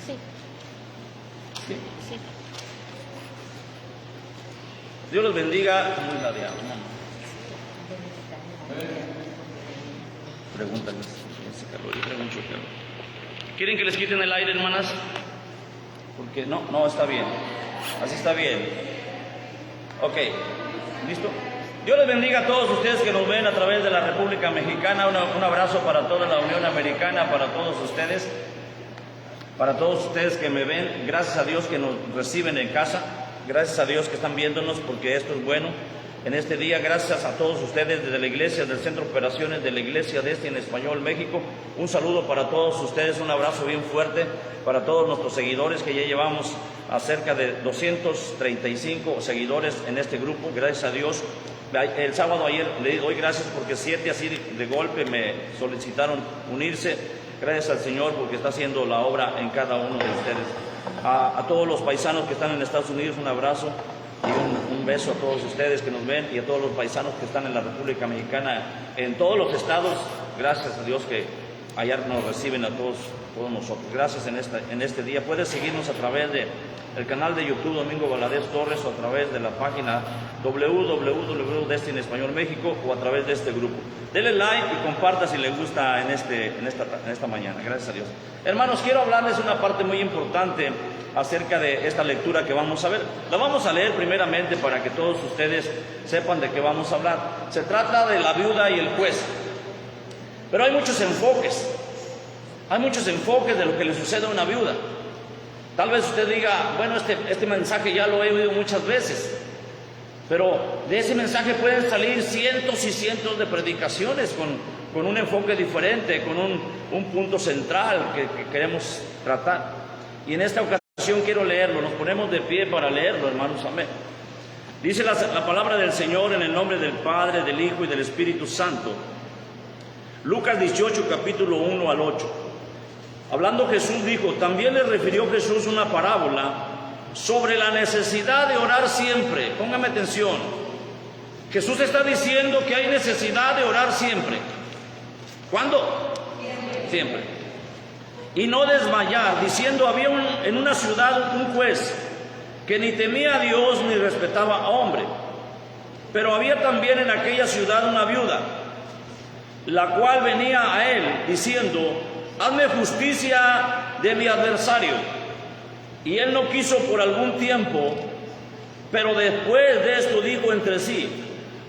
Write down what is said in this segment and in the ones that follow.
Sí. ¿Sí? Sí. Dios los bendiga. ¿Cómo es la de hermano? Pregúntales. Hace calor, yo traigo mucho calor. ¿Quieren que les quiten el aire, hermanas? Porque no, está bien. Así está bien. Ok, ¿listo? Dios les bendiga a todos ustedes que nos ven a través de la República Mexicana. Un abrazo para toda la Unión Americana, para todos ustedes. Para todos ustedes que me ven, gracias a Dios que nos reciben en casa. Gracias a Dios que están viéndonos, porque esto es bueno. En este día, gracias a todos ustedes desde la iglesia, del Centro de Operaciones de la Iglesia de en Español, México. Un saludo para todos ustedes, un abrazo bien fuerte para todos nuestros seguidores, que ya llevamos a cerca de 235 seguidores en este grupo, gracias a Dios. El sábado ayer le doy gracias porque 7 así de golpe me solicitaron unirse. Gracias al Señor porque está haciendo la obra en cada uno de ustedes. A todos los paisanos que están en Estados Unidos, un abrazo y un beso a todos ustedes que nos ven, y a todos los paisanos que están en la República Mexicana, en todos los estados. Gracias a Dios que allá nos reciben a todos nosotros. Gracias en este día. Puedes seguirnos a través del canal de YouTube Domingo Valadez Torres, o a través de la página www.Destiny Español México, o a través de este grupo. Dele like y comparta si le gusta en esta mañana. Gracias a Dios. Hermanos, quiero hablarles una parte muy importante acerca de esta lectura que vamos a ver. La vamos a leer primeramente para que todos ustedes sepan de qué vamos a hablar. Se trata de la viuda y el juez. Pero hay muchos enfoques. Hay muchos enfoques de lo que le sucede a una viuda. Tal vez usted diga, bueno, este mensaje ya lo he oído muchas veces. Pero de ese mensaje pueden salir cientos y cientos de predicaciones con un enfoque diferente, con un punto central que queremos tratar. Y en esta ocasión quiero leerlo. Nos ponemos de pie para leerlo, hermanos. Amén. Dice la palabra del Señor en el nombre del Padre, del Hijo y del Espíritu Santo. Lucas 18, capítulo 1 al 8. Hablando Jesús dijo, también le refirió Jesús una parábola sobre la necesidad de orar siempre. Póngame atención. Jesús está diciendo que hay necesidad de orar siempre. ¿Cuándo? Siempre. Y no desmayar, diciendo, había en una ciudad un juez que ni temía a Dios ni respetaba a hombre. Pero había también en aquella ciudad una viuda, la cual venía a él diciendo, hazme justicia de mi adversario. Y él no quiso por algún tiempo, pero después de esto dijo entre sí,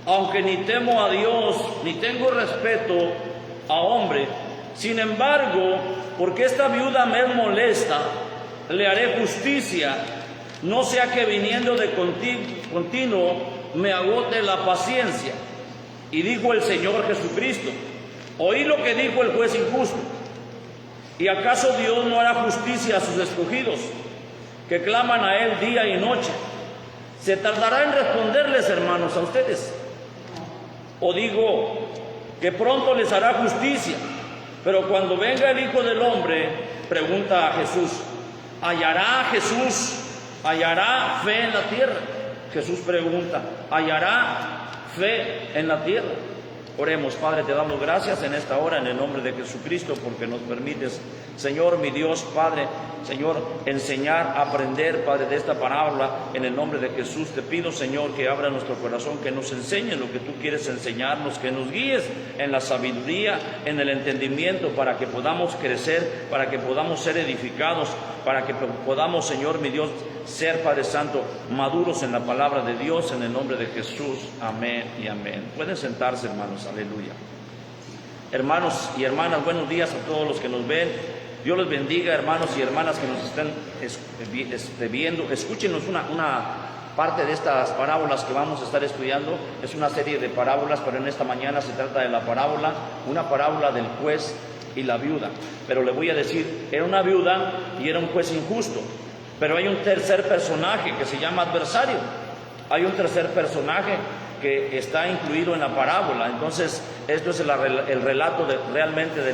aunque ni temo a Dios, ni tengo respeto a hombre, sin embargo, porque esta viuda me es molesta, le haré justicia, no sea que viniendo de continuo me agote la paciencia. Y dijo el Señor Jesucristo, oí lo que dijo el juez injusto. ¿Y acaso Dios no hará justicia a sus escogidos, que claman a Él día y noche? ¿Se tardará en responderles, hermanos, a ustedes? O digo que pronto les hará justicia. Pero cuando venga el Hijo del Hombre, pregunta a Jesús, ¿hallará fe en la tierra? Jesús pregunta, ¿hallará fe en la tierra? Oremos. Padre, te damos gracias en esta hora en el nombre de Jesucristo, porque nos permites, Señor, mi Dios, Padre, Señor, enseñar, aprender, Padre, de esta parábola. En el nombre de Jesús te pido, Señor, que abra nuestro corazón, que nos enseñes lo que tú quieres enseñarnos, que nos guíes en la sabiduría, en el entendimiento, para que podamos crecer, para que podamos ser edificados, para que podamos, Señor, mi Dios, ser, Padre Santo, maduros en la palabra de Dios, en el nombre de Jesús. Amén y amén. Pueden sentarse, hermanos. Aleluya. Hermanos y hermanas, buenos días a todos los que nos ven. Dios les bendiga, hermanos y hermanas que nos están viendo. Escúchenos una parte de estas parábolas que vamos a estar estudiando. Es una serie de parábolas, pero en esta mañana se trata de una parábola del juez y la viuda. Pero le voy a decir, era una viuda y era un juez injusto. Pero hay un tercer personaje que se llama adversario. Hay un tercer personaje que está incluido en la parábola. Entonces, esto es el relato realmente de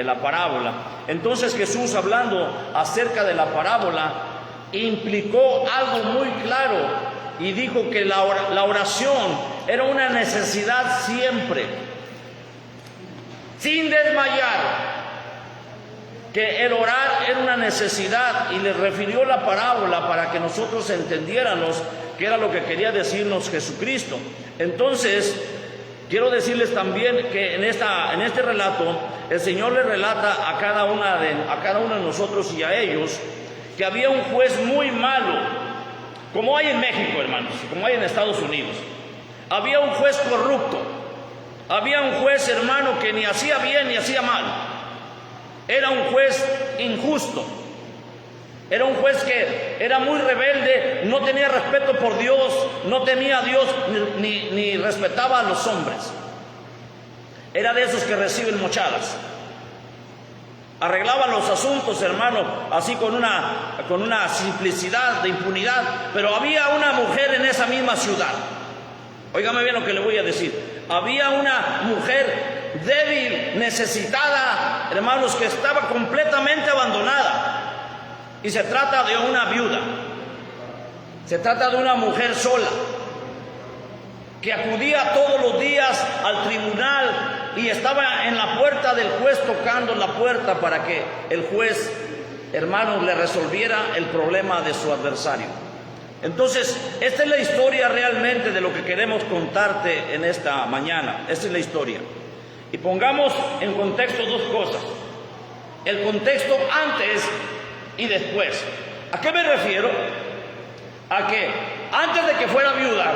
la parábola. Entonces, Jesús, hablando acerca de la parábola, implicó algo muy claro y dijo que la oración era una necesidad siempre, sin desmayar, que el orar era una necesidad y les refirió la parábola para que nosotros entendiéramos qué era lo que quería decirnos Jesucristo. Entonces, quiero decirles también que en este relato, el Señor le relata a cada uno de nosotros y a ellos que había un juez muy malo, como hay en México, hermanos, como hay en Estados Unidos. Había un juez corrupto, había un juez, hermano, que ni hacía bien ni hacía mal. Era un juez injusto, era un juez que era muy rebelde, no tenía respeto por Dios, no temía a Dios ni respetaba a los hombres. Era de esos que reciben mochadas. Arreglaba los asuntos, hermano, así con una simplicidad de impunidad. Pero había una mujer en esa misma ciudad. Óigame bien lo que le voy a decir. Había una mujer débil, necesitada, hermanos, que estaba completamente abandonada. Y se trata de una viuda. Se trata de una mujer sola, que acudía todos los días al tribunal y estaba en la puerta del juez tocando la puerta para que el juez, hermanos, le resolviera el problema de su adversario. Entonces, esta es la historia realmente de lo que queremos contarte en esta mañana. Esta es la historia. Y pongamos en contexto dos cosas. El contexto antes y después. ¿A qué me refiero? A que antes de que fuera viuda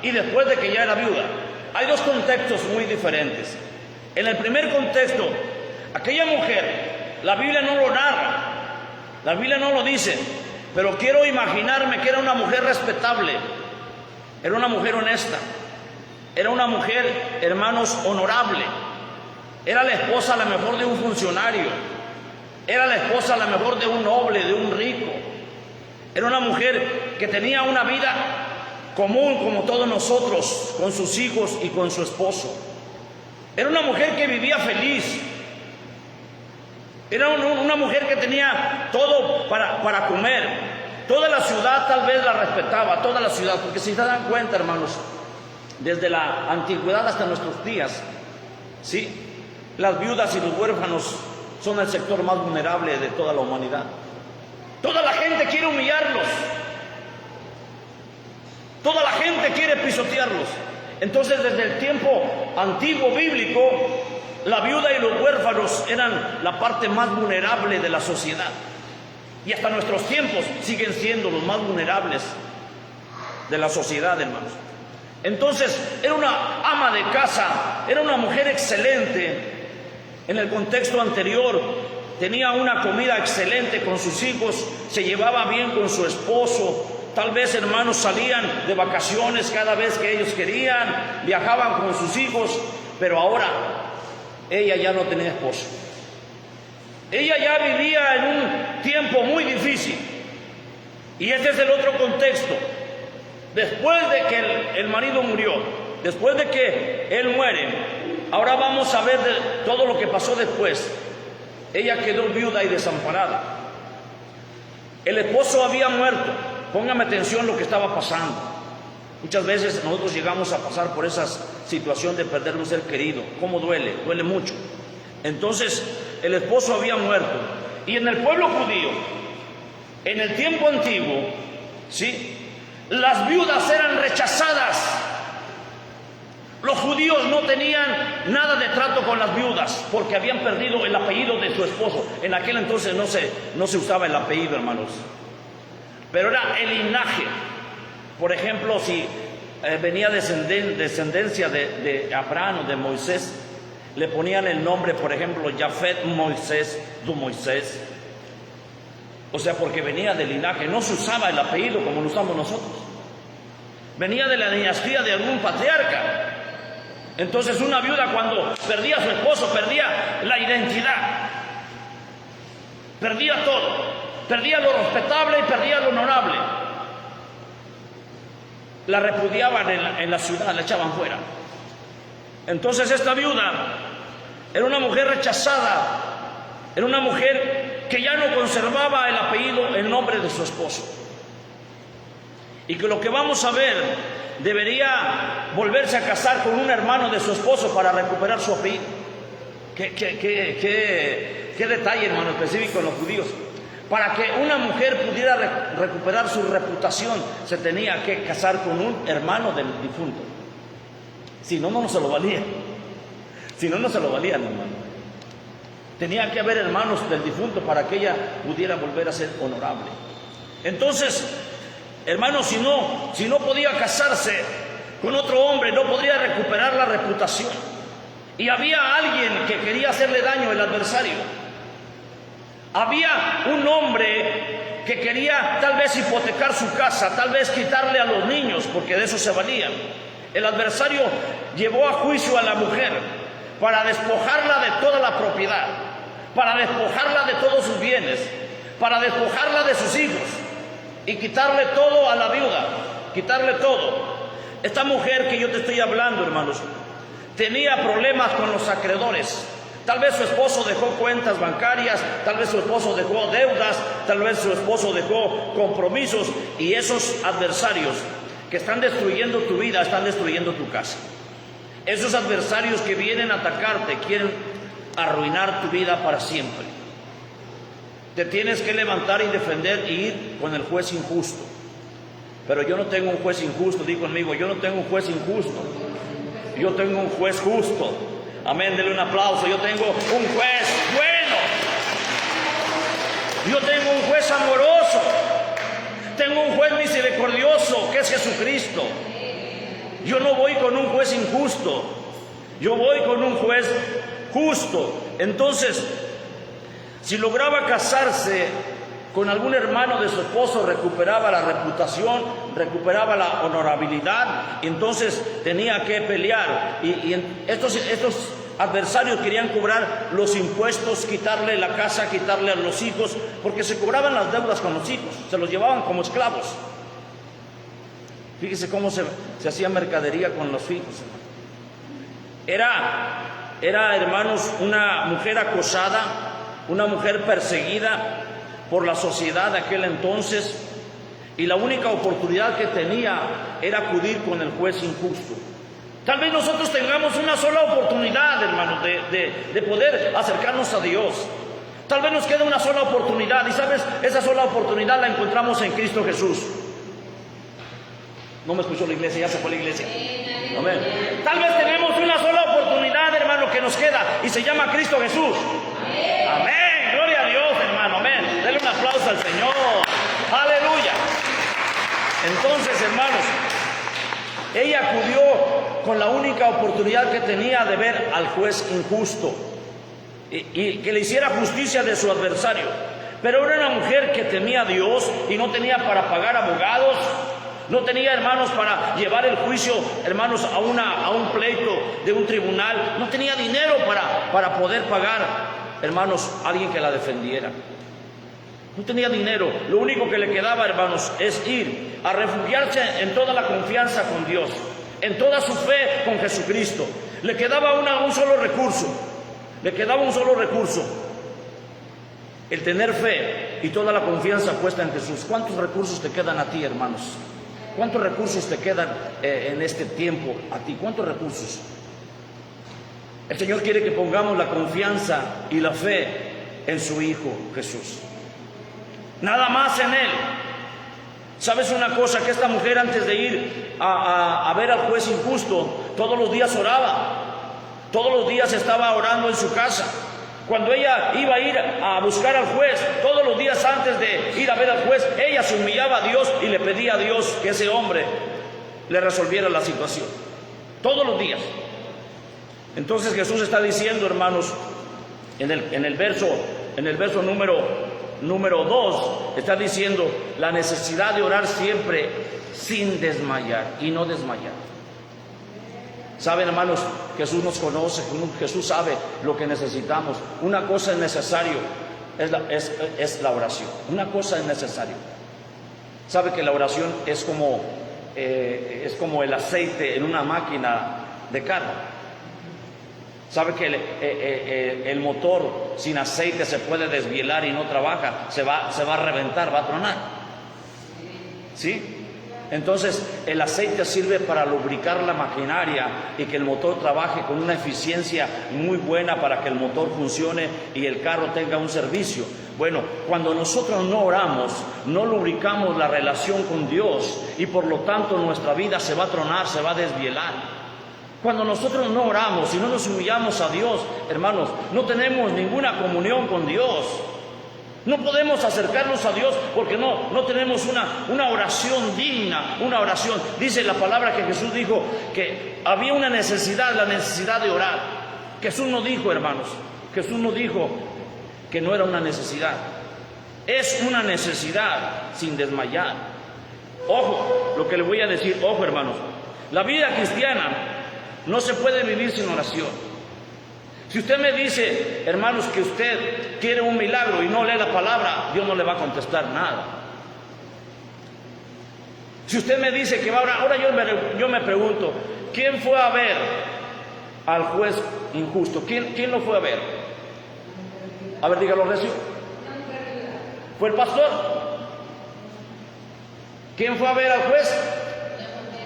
y después de que ya era viuda, hay dos contextos muy diferentes. En el primer contexto, aquella mujer, la Biblia no lo narra, la Biblia no lo dice, pero quiero imaginarme que era una mujer respetable, era una mujer honesta, era una mujer, hermanos, honorable, era la esposa a lo mejor de un funcionario, era la esposa a lo mejor de un noble, de un rico, era una mujer que tenía una vida común como todos nosotros, con sus hijos y con su esposo. Era una mujer que vivía feliz. Era una mujer que tenía todo para comer. Toda la ciudad tal vez la respetaba, toda la ciudad, porque si se dan cuenta, hermanos, desde la antigüedad hasta nuestros días, ¿sí?, las viudas y los huérfanos son el sector más vulnerable de toda la humanidad. Toda la gente quiere humillarlos. Toda la gente quiere pisotearlos. Entonces, desde el tiempo antiguo bíblico, la viuda y los huérfanos eran la parte más vulnerable de la sociedad. Y hasta nuestros tiempos siguen siendo los más vulnerables de la sociedad, hermanos. Entonces, era una ama de casa, era una mujer excelente. En el contexto anterior, tenía una comida excelente con sus hijos, se llevaba bien con su esposo. Tal vez, hermanos, salían de vacaciones cada vez que ellos querían, viajaban con sus hijos, pero ahora ella ya no tenía esposo. Ella ya vivía en un tiempo muy difícil. Y este es el otro contexto. Después de que el marido murió, después de que él muere, ahora vamos a ver todo lo que pasó después. Ella quedó viuda y desamparada. El esposo había muerto. Póngame atención lo que estaba pasando. Muchas veces nosotros llegamos a pasar por esa situación de perder un ser querido. ¿Cómo duele? Duele mucho. Entonces, el esposo había muerto. Y en el pueblo judío, en el tiempo antiguo, ¿sí?, las viudas eran rechazadas. Los judíos no tenían nada de trato con las viudas porque habían perdido el apellido de su esposo. En aquel entonces no se usaba el apellido, hermanos, pero era el linaje. Por ejemplo, si venía descendencia de Abraham o de Moisés, le ponían el nombre, por ejemplo, Jafet Moisés, du Moisés. O sea, porque venía del linaje, no se usaba el apellido como lo usamos nosotros. Venía de la dinastía de algún patriarca. Entonces, una viuda, cuando perdía a su esposo, perdía la identidad, perdía todo, perdía lo respetable y perdía lo honorable. La repudiaban en la ciudad, la echaban fuera. Entonces, esta viuda era una mujer rechazada, era una mujer que ya no conservaba el apellido, el nombre de su esposo. Y que lo que vamos a ver, debería volverse a casar con un hermano de su esposo para recuperar su apellido. Qué detalle, hermano, específico en los judíos. Para que una mujer pudiera recuperar su reputación, se tenía que casar con un hermano del difunto. Si no, no se lo valía. Si no, no se lo valían, hermano. Tenía que haber hermanos del difunto para que ella pudiera volver a ser honorable. Entonces, hermanos, si no podía casarse con otro hombre, no podría recuperar la reputación. Y había alguien que quería hacerle daño, el adversario. Había un hombre que quería tal vez hipotecar su casa, tal vez quitarle a los niños, porque de eso se valían. El adversario llevó a juicio a la mujer para despojarla de toda la propiedad, para despojarla de todos sus bienes, para despojarla de sus hijos y quitarle todo a la viuda, quitarle todo. Esta mujer que yo te estoy hablando, hermanos, tenía problemas con los acreedores. Tal vez su esposo dejó cuentas bancarias, tal vez su esposo dejó deudas, tal vez su esposo dejó compromisos, y esos adversarios que están destruyendo tu vida, están destruyendo tu casa. Esos adversarios que vienen a atacarte quieren arruinar tu vida para siempre. Te tienes que levantar y defender y ir con el juez injusto. Pero yo no tengo un juez injusto, di conmigo, yo no tengo un juez injusto. Yo tengo un juez justo. Amén, denle un aplauso. Yo tengo un juez bueno. Yo tengo un juez amoroso. Tengo un juez misericordioso, que es Jesucristo. Yo no voy con un juez injusto. Yo voy con un juez justo. Entonces, si lograba casarse con algún hermano de su esposo, recuperaba la reputación, recuperaba la honorabilidad. Entonces tenía que pelear, y estos adversarios querían cobrar los impuestos, quitarle la casa, quitarle a los hijos, porque se cobraban las deudas con los hijos, se los llevaban como esclavos. Fíjese cómo se hacía mercadería con los hijos. Era, hermanos, una mujer acosada, una mujer perseguida por la sociedad de aquel entonces, y la única oportunidad que tenía era acudir con el juez injusto. Tal vez nosotros tengamos una sola oportunidad, hermanos, de poder acercarnos a Dios. Tal vez nos quede una sola oportunidad, y sabes, esa sola oportunidad la encontramos en Cristo Jesús. No me escuchó la iglesia, ya se fue la iglesia. Amén. Tal vez tenemos una sola oportunidad, hermano, que nos queda, y se llama Cristo Jesús. Amén. Gloria a Dios, hermano. Amén. Denle un aplauso al Señor. Aleluya. Entonces, hermanos, ella acudió con la única oportunidad que tenía de ver al juez injusto y que le hiciera justicia de su adversario. Pero era una mujer que temía a Dios y no tenía para pagar abogados. No tenía, hermanos, para llevar el juicio, hermanos, a un pleito de un tribunal. No tenía dinero para poder pagar, hermanos, a alguien que la defendiera. No tenía dinero. Lo único que le quedaba, hermanos, es ir a refugiarse en toda la confianza con Dios, en toda su fe con Jesucristo. Le quedaba un solo recurso. Le quedaba un solo recurso: el tener fe y toda la confianza puesta en Jesús. ¿Cuántos recursos te quedan a ti, hermanos? ¿Cuántos recursos te quedan en este tiempo a ti? ¿Cuántos recursos? El Señor quiere que pongamos la confianza y la fe en su Hijo Jesús. Nada más en Él. ¿Sabes una cosa? Que esta mujer, antes de ir a ver al juez injusto, todos los días oraba. Todos los días estaba orando en su casa. Cuando ella iba a ir a buscar al juez, todos los días antes de ir a ver al juez, ella se humillaba a Dios y le pedía a Dios que ese hombre le resolviera la situación. Todos los días. Entonces Jesús está diciendo, hermanos, en el verso número 2, está diciendo la necesidad de orar siempre sin desmayar y no desmayar. Saben, hermanos, Jesús nos conoce, Jesús sabe lo que necesitamos. Una cosa es necesario, es la oración. Una cosa es necesario. Sabe que la oración es como el aceite en una máquina de carro. Sabe que el motor sin aceite se puede desvielar y no trabaja, se va a reventar, va a tronar. ¿Sí? Entonces el aceite sirve para lubricar la maquinaria y que el motor trabaje con una eficiencia muy buena para que el motor funcione y el carro tenga un servicio. Bueno, cuando nosotros no oramos, no lubricamos la relación con Dios y por lo tanto nuestra vida se va a tronar, se va a desvielar. Cuando nosotros no oramos y no nos humillamos a Dios, hermanos, no tenemos ninguna comunión con Dios. No podemos acercarnos a Dios porque no tenemos una oración digna, una oración. Dice la palabra que Jesús dijo que había una necesidad, la necesidad de orar. Jesús no dijo, hermanos, Jesús no dijo que no era una necesidad. Es una necesidad sin desmayar. Ojo, lo que le voy a decir, ojo, hermanos, la vida cristiana no se puede vivir sin oración. Si usted me dice, hermanos, que usted quiere un milagro y no lee la palabra, Dios no le va a contestar nada. Si usted me dice que va a orar, ahora yo me pregunto, ¿quién fue a ver al juez injusto? ¿Quién lo fue a ver? A ver, dígalo recio. ¿Fue el pastor? ¿Quién fue a ver al juez?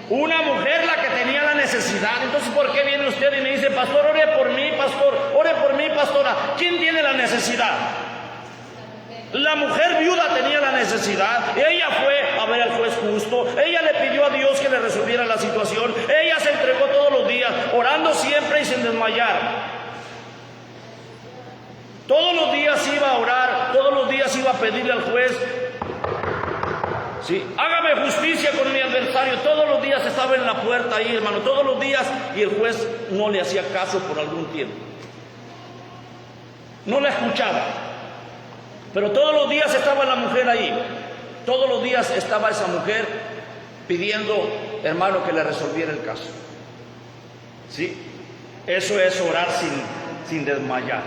Una mujer la que tenía la necesidad. Entonces, ¿por qué viene usted y me dice, pastor, ore por mí, pastor, ore por mí, pastora? ¿Quién tiene la necesidad? La mujer viuda tenía la necesidad. Ella fue a ver al juez justo. Ella le pidió a Dios que le resolviera la situación. Ella se entregó todos los días, orando siempre y sin desmayar. Todos los días iba a orar, todos los días iba a pedirle al juez, sí, hágame justicia con mi adversario. Todos los días estaba en la puerta ahí, hermano, todos los días, y el juez no le hacía caso por algún tiempo. No la escuchaba. Pero todos los días estaba la mujer ahí. Todos los días estaba esa mujer pidiendo, hermano, que le resolviera el caso. ¿Sí? Eso es orar sin desmayar.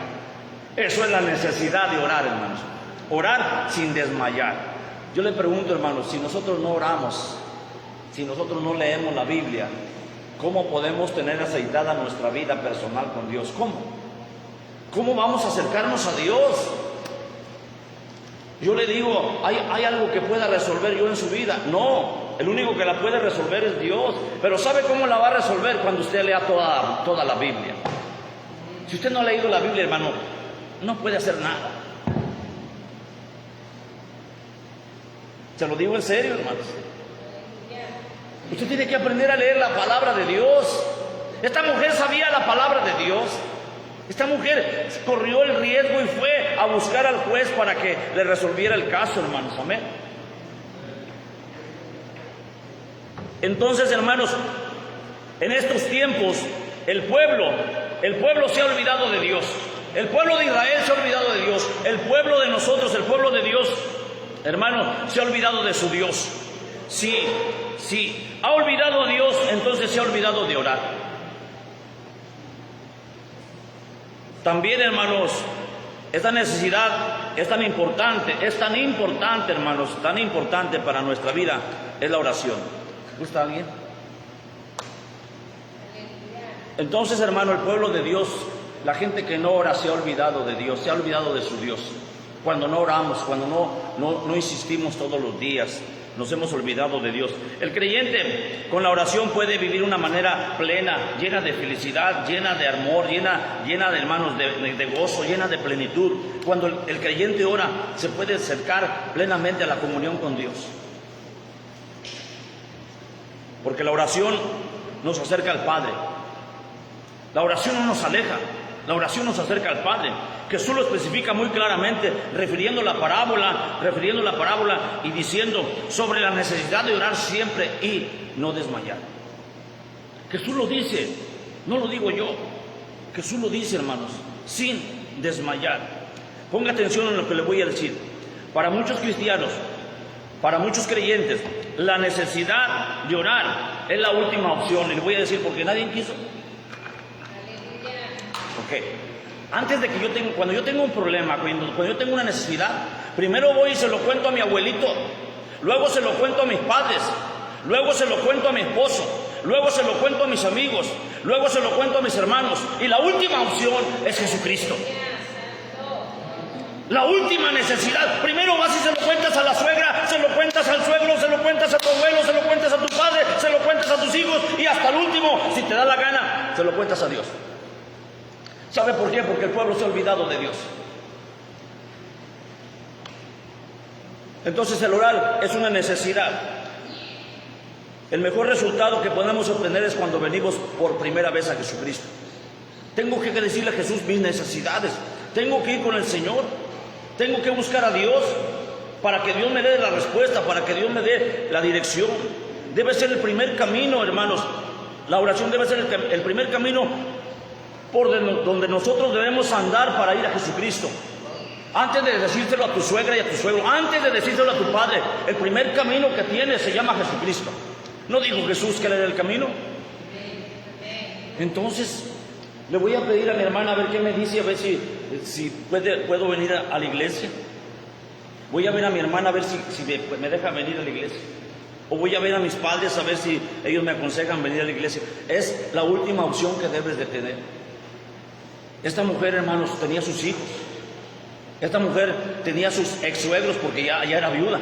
Eso es la necesidad de orar, hermanos. Orar sin desmayar. Yo le pregunto, hermanos, si nosotros no oramos, si nosotros no leemos la Biblia, ¿cómo podemos tener aceitada nuestra vida personal con Dios? ¿Cómo? ¿Cómo vamos a acercarnos a Dios? Yo le digo, ¿hay algo que pueda resolver yo en su vida? No, el único que la puede resolver es Dios. Pero ¿sabe cómo la va a resolver? Cuando usted lea toda la Biblia. Si usted no ha leído la Biblia, hermano, no puede hacer nada. Se lo digo en serio, hermanos. Usted tiene que aprender a leer la palabra de Dios. Esta mujer sabía la palabra de Dios. Esta mujer corrió el riesgo y fue a buscar al juez para que le resolviera el caso, hermanos. Amén. Entonces, hermanos, en estos tiempos el pueblo se ha olvidado de Dios. El pueblo de Israel se ha olvidado de Dios. El pueblo de nosotros, el pueblo de Dios, hermano, se ha olvidado de su Dios. Sí, ha olvidado a Dios, entonces se ha olvidado de orar. También, hermanos, esta necesidad es tan importante, hermanos, tan importante para nuestra vida, es la oración. ¿Gusta alguien? Entonces, hermano, el pueblo de Dios, la gente que no ora se ha olvidado de Dios, se ha olvidado de su Dios. Cuando no oramos, cuando no insistimos todos los días, nos hemos olvidado de Dios. El creyente con la oración puede vivir una manera plena, llena de felicidad, llena de amor, llena de, hermanos, de gozo, llena de plenitud. Cuando el creyente ora, se puede acercar plenamente a la comunión con Dios. Porque la oración nos acerca al Padre. La oración no nos aleja, la oración nos acerca al Padre. Jesús lo especifica muy claramente, refiriendo la parábola y diciendo sobre la necesidad de orar siempre y no desmayar. Jesús lo dice, no lo digo yo. Jesús lo dice, hermanos, sin desmayar. Ponga atención en lo que le voy a decir. Para muchos cristianos, para muchos creyentes, la necesidad de orar es la última opción. Y le voy a decir porque nadie quiso. Ok. Antes de que cuando yo tengo un problema, cuando yo tengo una necesidad, primero voy y se lo cuento a mi abuelito, luego se lo cuento a mis padres, luego se lo cuento a mi esposo, luego se lo cuento a mis amigos, luego se lo cuento a mis hermanos, y la última opción es Jesucristo. La última necesidad. Primero vas y se lo cuentas a la suegra, se lo cuentas al suegro, se lo cuentas a tu abuelo, se lo cuentas a tu padre, se lo cuentas a tus hijos, y hasta el último, si te da la gana, se lo cuentas a Dios. ¿Sabe por qué? Porque el pueblo se ha olvidado de Dios. Entonces el orar es una necesidad. El mejor resultado que podemos obtener es cuando venimos por primera vez a Jesucristo. Tengo que decirle a Jesús mis necesidades. Tengo que ir con el Señor. Tengo que buscar a Dios para que Dios me dé la respuesta, para que Dios me dé la dirección. Debe ser el primer camino, hermanos. La oración debe ser el primer camino por donde nosotros debemos andar para ir a Jesucristo. Antes de decírselo a tu suegra y a tu suegro, antes de decírselo a tu padre, el primer camino que tienes se llama Jesucristo. ¿No dijo Jesús que Él era el camino? Entonces, le voy a pedir a mi hermana a ver qué me dice, a ver si puedo venir a la iglesia. Voy a ver a mi hermana a ver si me deja venir a la iglesia. O voy a ver a mis padres a ver si ellos me aconsejan venir a la iglesia. Es la última opción que debes de tener. Esta mujer, hermanos, tenía sus hijos. Esta mujer tenía sus ex suegros porque ya era viuda.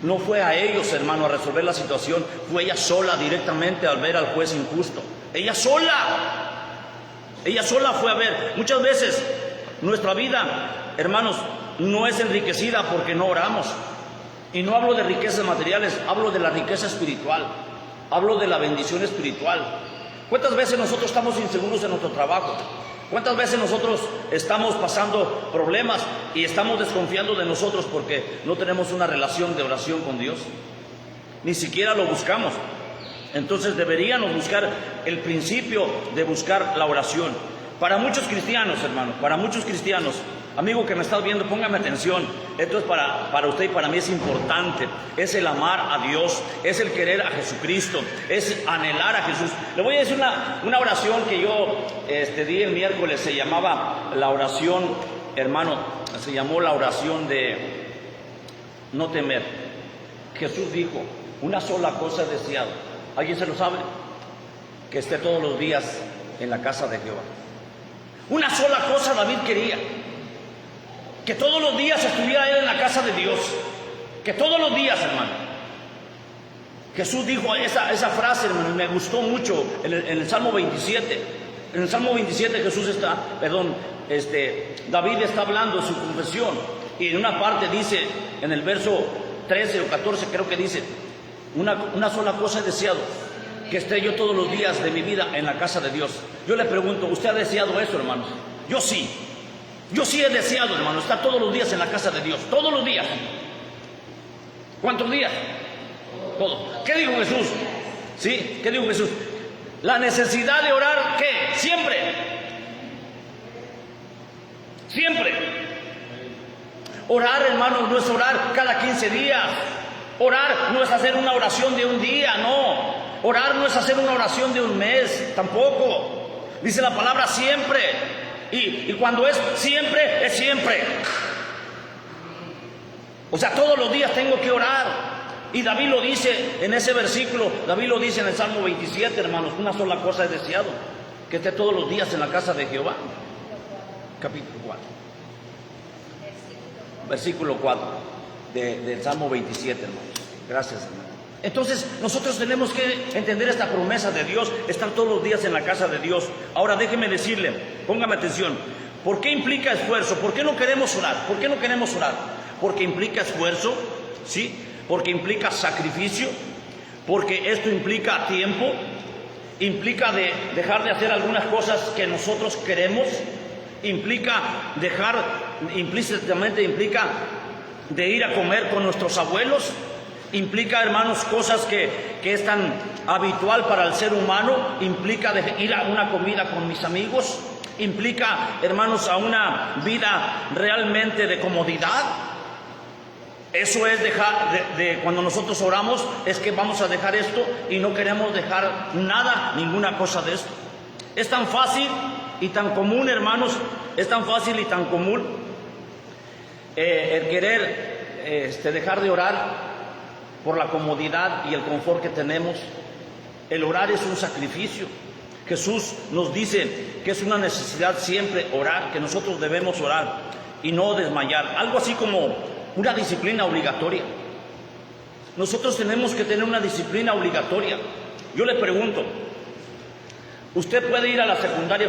No fue a ellos, hermano, a resolver la situación. Fue ella sola directamente al ver al juez injusto. Ella sola fue a ver. Muchas veces nuestra vida, hermanos, no es enriquecida porque no oramos. Y no hablo de riquezas materiales, hablo de la riqueza espiritual. Hablo de la bendición espiritual. ¿Cuántas veces nosotros estamos inseguros en nuestro trabajo? ¿Cuántas veces nosotros estamos pasando problemas y estamos desconfiando de nosotros porque no tenemos una relación de oración con Dios? Ni siquiera lo buscamos. Entonces deberíamos buscar el principio de buscar la oración. Para muchos cristianos, hermano, para muchos cristianos, amigo que me estás viendo, póngame atención. Esto es para usted y para mí es importante. Es el amar a Dios, es el querer a Jesucristo, es anhelar a Jesús. Le voy a decir una oración que yo di el miércoles. Se llamaba la oración, hermano, se llamó la oración de no temer. Jesús dijo, una sola cosa he deseado. ¿Alguien se lo sabe? Que esté todos los días en la casa de Jehová. Una sola cosa David quería. Que todos los días estuviera él en la casa de Dios. Que todos los días, hermano. Jesús dijo esa frase, hermano, y me gustó mucho en el Salmo 27. En el Salmo 27 David está hablando en su confesión. Y en una parte dice, en el verso 13 o 14 creo que dice, una sola cosa he deseado, que esté yo todos los días de mi vida en la casa de Dios. Yo le pregunto, ¿usted ha deseado eso, hermanos? Yo sí. Yo sí he deseado, hermano, estar todos los días en la casa de Dios. Todos los días. ¿Cuántos días? Todos. ¿Qué dijo Jesús? ¿Sí? ¿Qué dijo Jesús? La necesidad de orar, ¿qué? Siempre. Siempre. Orar, hermano, no es orar cada 15 días. Orar no es hacer una oración de un día, no. Orar no es hacer una oración de un mes, tampoco. Dice la palabra siempre. Y cuando es siempre, es siempre. O sea, todos los días tengo que orar. Y David lo dice en ese versículo, David lo dice en el Salmo 27, hermanos, una sola cosa he deseado, que esté todos los días en la casa de Jehová. Capítulo 4. Versículo 4 del Salmo 27, hermanos. Gracias, hermano. Entonces nosotros tenemos que entender esta promesa de Dios, estar todos los días en la casa de Dios. Ahora déjeme decirle, póngame atención, ¿por qué implica esfuerzo? ¿Por qué no queremos orar? ¿Por qué no queremos orar? Porque implica esfuerzo, ¿sí? Porque implica sacrificio, porque esto implica tiempo, implica dejar de hacer algunas cosas que nosotros queremos, implícitamente implica de ir a comer con nuestros abuelos. Implica, hermanos, cosas que es tan habitual para el ser humano. Implica ir a una comida con mis amigos. Implica, hermanos, a una vida realmente de comodidad. Eso es dejar, cuando nosotros oramos, es que vamos a dejar esto y no queremos dejar nada, ninguna cosa de esto. Es tan fácil y tan común, hermanos, es tan fácil y tan común el querer dejar de orar por la comodidad y el confort que tenemos. El orar es un sacrificio. Jesús nos dice que es una necesidad siempre orar, que nosotros debemos orar y no desmayar. Algo así como una disciplina obligatoria. Nosotros tenemos que tener una disciplina obligatoria. Yo le pregunto, ¿usted puede ir a la secundaria?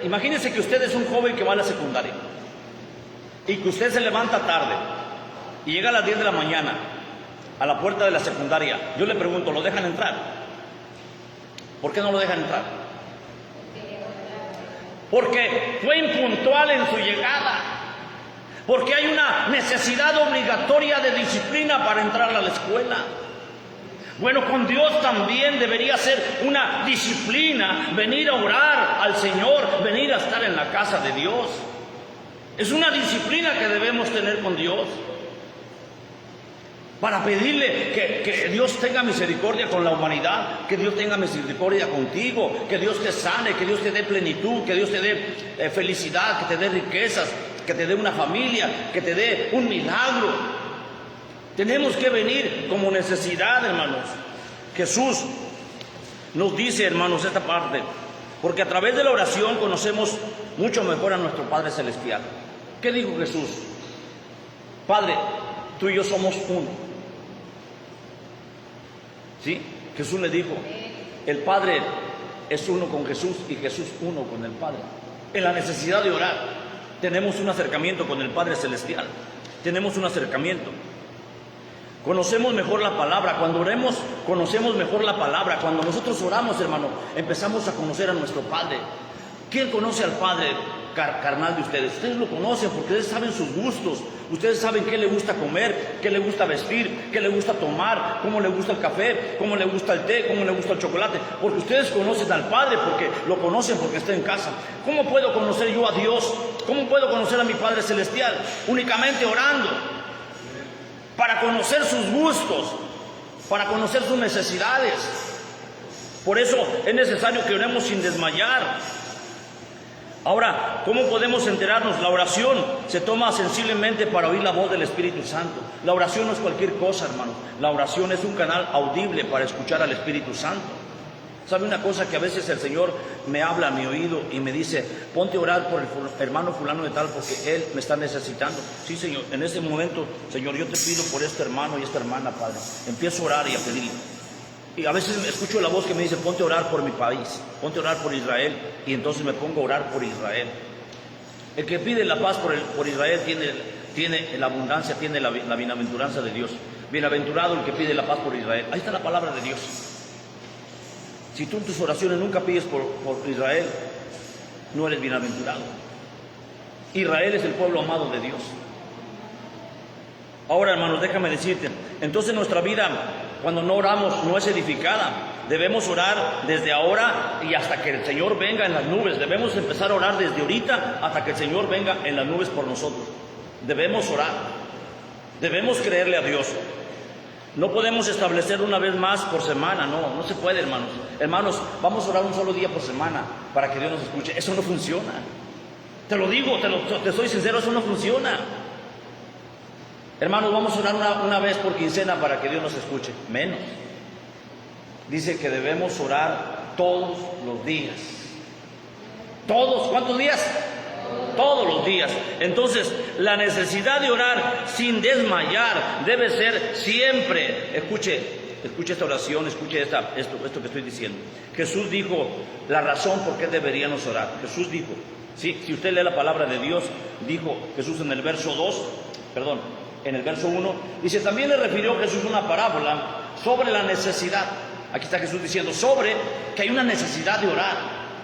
Imagínese que usted es un joven que va a la secundaria y que usted se levanta tarde y llega a las 10 de la mañana a la puerta de la secundaria, yo le pregunto, ¿lo dejan entrar? ¿Por qué no lo dejan entrar? Porque fue impuntual en su llegada. Porque hay una necesidad obligatoria de disciplina para entrar a la escuela. Bueno, con Dios también debería ser una disciplina venir a orar al Señor, venir a estar en la casa de Dios. Es una disciplina que debemos tener con Dios. Para pedirle que Dios tenga misericordia con la humanidad, que Dios tenga misericordia contigo, que Dios te sane, que Dios te dé plenitud, que Dios te dé felicidad, que te dé riquezas, que te dé una familia, que te dé un milagro. Tenemos que venir como necesidad, hermanos. Jesús nos dice, hermanos, esta parte, porque a través de la oración conocemos mucho mejor a nuestro Padre Celestial. ¿Qué dijo Jesús? Padre, tú y yo somos uno. ¿Sí? Jesús le dijo, el Padre es uno con Jesús y Jesús uno con el Padre. En la necesidad de orar, tenemos un acercamiento con el Padre Celestial. Tenemos un acercamiento. Conocemos mejor la palabra. Cuando oremos, conocemos mejor la palabra. Cuando nosotros oramos, hermano, empezamos a conocer a nuestro Padre. ¿Quién conoce al Padre carnal de ustedes? Ustedes lo conocen porque ustedes saben sus gustos. Ustedes saben qué le gusta comer, qué le gusta vestir, qué le gusta tomar, cómo le gusta el café, cómo le gusta el té, cómo le gusta el chocolate. Porque ustedes conocen al Padre, porque lo conocen porque está en casa. ¿Cómo puedo conocer yo a Dios? ¿Cómo puedo conocer a mi Padre Celestial? Únicamente orando. Para conocer sus gustos, para conocer sus necesidades. Por eso es necesario que oremos sin desmayar. Ahora, ¿cómo podemos enterarnos? La oración se toma sensiblemente para oír la voz del Espíritu Santo. La oración no es cualquier cosa, hermano. La oración es un canal audible para escuchar al Espíritu Santo. ¿Sabe una cosa? Que a veces el Señor me habla a mi oído y me dice, ponte a orar por el hermano fulano de tal porque él me está necesitando. Sí, Señor, en ese momento, Señor, yo te pido por este hermano y esta hermana, Padre. Empiezo a orar y a pedirle. Y a veces escucho la voz que me dice, ponte a orar por mi país, ponte a orar por Israel. Y entonces me pongo a orar por Israel. El que pide la paz por Israel tiene la abundancia, tiene la bienaventuranza de Dios. Bienaventurado el que pide la paz por Israel. Ahí está la palabra de Dios. Si tú en tus oraciones nunca pides por Israel, no eres bienaventurado. Israel es el pueblo amado de Dios. Ahora, hermanos, déjame decirte, entonces nuestra vida, cuando no oramos, no es edificada. Debemos orar desde ahora y hasta que el Señor venga en las nubes. Debemos empezar a orar desde ahorita hasta que el Señor venga en las nubes por nosotros. Debemos orar. Debemos creerle a Dios. No podemos establecer una vez más por semana, no se puede, hermanos. Hermanos, vamos a orar un solo día por semana para que Dios nos escuche. Eso no funciona. Te lo digo, te soy sincero, eso no funciona. Hermanos, vamos a orar una vez por quincena para que Dios nos escuche. Menos. Dice que debemos orar todos los días. ¿Todos? ¿Cuántos días? Todos los días. Entonces, la necesidad de orar sin desmayar debe ser siempre. Escuche esta oración, escuche esto que estoy diciendo. Jesús dijo la razón por qué deberíamos orar. Jesús dijo, ¿sí? Si usted lee la palabra de Dios, dijo Jesús en el verso 1, dice, también le refirió Jesús una parábola sobre la necesidad. Aquí está Jesús diciendo sobre que hay una necesidad de orar.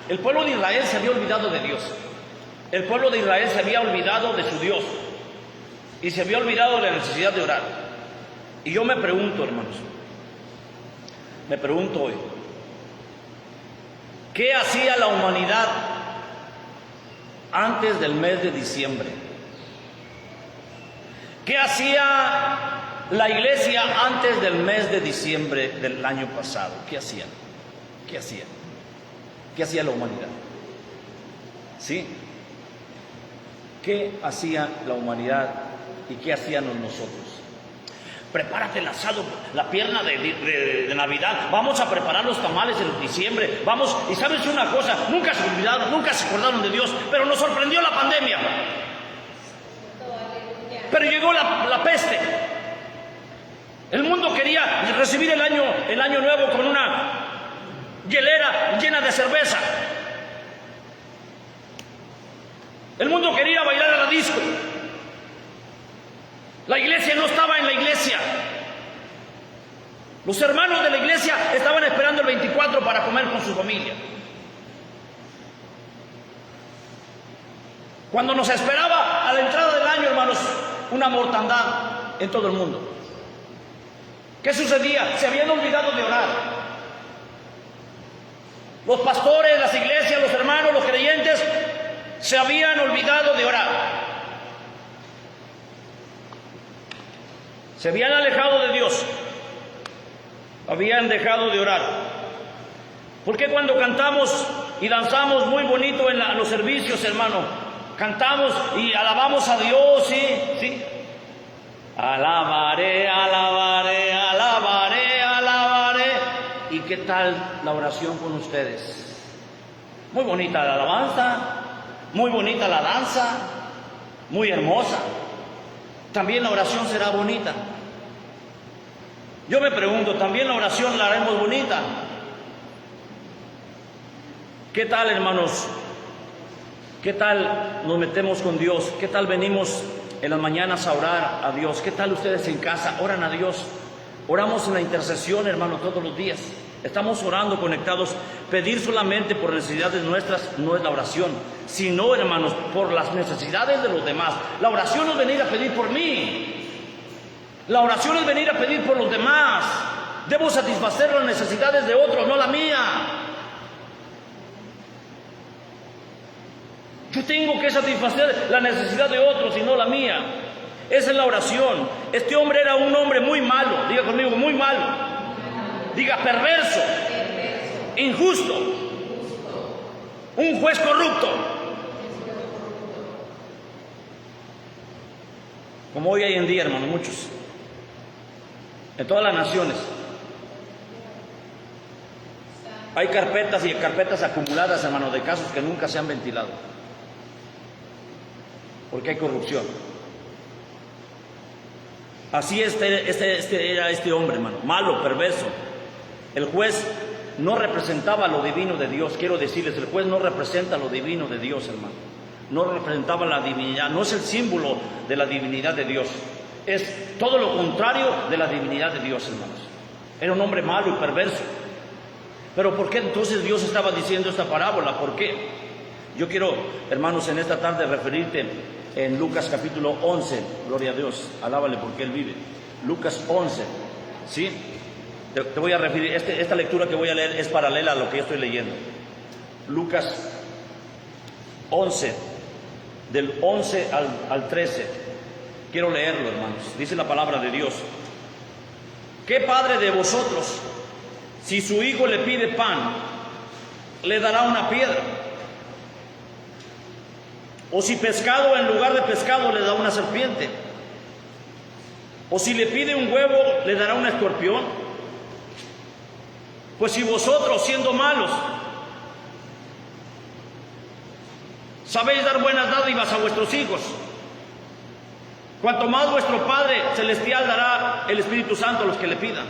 El pueblo de Israel se había olvidado de Dios. El pueblo de Israel se había olvidado de su Dios y se había olvidado de la necesidad de orar. Y yo me pregunto, hermanos, me pregunto hoy, ¿qué hacía la humanidad antes del mes de diciembre? ¿Qué hacía la iglesia antes del mes de diciembre del año pasado? ¿Qué hacían? ¿Qué hacían? ¿Qué hacía la humanidad? ¿Sí? ¿Qué hacía la humanidad y qué hacíamos nosotros? Prepárate el asado, la pierna de Navidad. Vamos a preparar los tamales en diciembre. Vamos, y sabes una cosa, nunca se olvidaron, nunca se acordaron de Dios, pero nos sorprendió la pandemia. Pero llegó la peste. El mundo quería recibir el año nuevo con una hielera llena de cerveza. El mundo quería bailar a la disco. La iglesia no estaba en la iglesia. Los hermanos de la iglesia estaban esperando el 24 para comer con su familia. Cuando nos esperaba a la entrada del año, hermanos, una mortandad en todo el mundo. ¿Qué sucedía? Se habían olvidado de orar. Los pastores, las iglesias, los hermanos, los creyentes se habían olvidado de orar. Se habían alejado de Dios. Habían dejado de orar. ¿Por qué cuando cantamos y danzamos muy bonito en los servicios, hermano? Cantamos y alabamos a Dios, ¿sí? Alabaré, alabaré, alabaré, alabaré. ¿Y qué tal la oración con ustedes? Muy bonita la alabanza, muy bonita la danza, muy hermosa. También la oración será bonita. Yo me pregunto, ¿también la oración la haremos bonita? ¿Qué tal, hermanos? ¿Qué tal nos metemos con Dios? ¿Qué tal venimos en las mañanas a orar a Dios? ¿Qué tal ustedes en casa oran a Dios? Oramos en la intercesión, hermano, todos los días. Estamos orando, conectados. Pedir solamente por necesidades nuestras no es la oración, sino, hermanos, por las necesidades de los demás. La oración no es venir a pedir por mí. La oración es venir a pedir por los demás. Debo satisfacer las necesidades de otros, no la mía. Yo tengo que satisfacer la necesidad de otros y no la mía. Esa es la oración. Este hombre era un hombre muy malo. Diga conmigo, muy malo. Diga, perverso, injusto, un juez corrupto. Como hoy hay en día, hermano, muchos. En todas las naciones. Hay carpetas y carpetas acumuladas, hermano, de casos que nunca se han ventilado. Porque hay corrupción. Así era este hombre, hermano, malo, perverso. El juez no representaba lo divino de Dios. Quiero decirles, el juez no representa lo divino de Dios, hermano. No representaba la divinidad, no es el símbolo de la divinidad de Dios. Es todo lo contrario de la divinidad de Dios, hermanos. Era un hombre malo y perverso. Pero ¿por qué entonces Dios estaba diciendo esta parábola? ¿Por qué? Yo quiero, hermanos, en esta tarde referirte en Lucas capítulo 11, gloria a Dios, alábale porque Él vive. Lucas 11, ¿sí? Te voy a referir, esta lectura que voy a leer es paralela a lo que yo estoy leyendo. Lucas 11, del 11 al 13. Quiero leerlo, hermanos. Dice la palabra de Dios. ¿Qué padre de vosotros, si su hijo le pide pan, le dará una piedra? O si pescado en lugar de pescado le da una serpiente. O si le pide un huevo le dará un escorpión. Pues si vosotros, siendo malos, sabéis dar buenas dádivas a vuestros hijos, cuanto más vuestro Padre Celestial dará el Espíritu Santo a los que le pidan.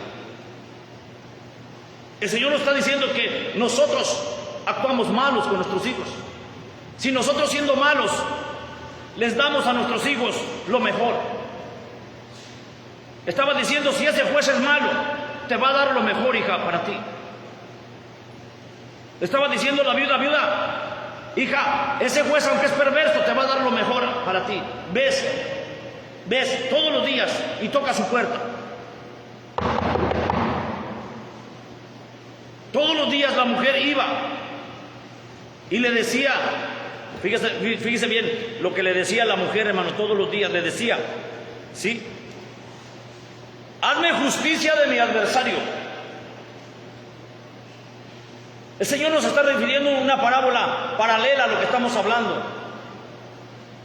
El Señor nos está diciendo que nosotros actuamos malos con nuestros hijos. Si nosotros, siendo malos, les damos a nuestros hijos lo mejor. Estaba diciendo, si ese juez es malo, te va a dar lo mejor, hija, para ti. Estaba diciendo la viuda, hija, ese juez, aunque es perverso, te va a dar lo mejor para ti. Ves todos los días y toca su puerta. Todos los días la mujer iba y le decía, fíjese bien lo que le decía la mujer, hermano, todos los días le decía, ¿sí? Hazme justicia de mi adversario. El Señor nos está refiriendo a una parábola paralela a lo que estamos hablando.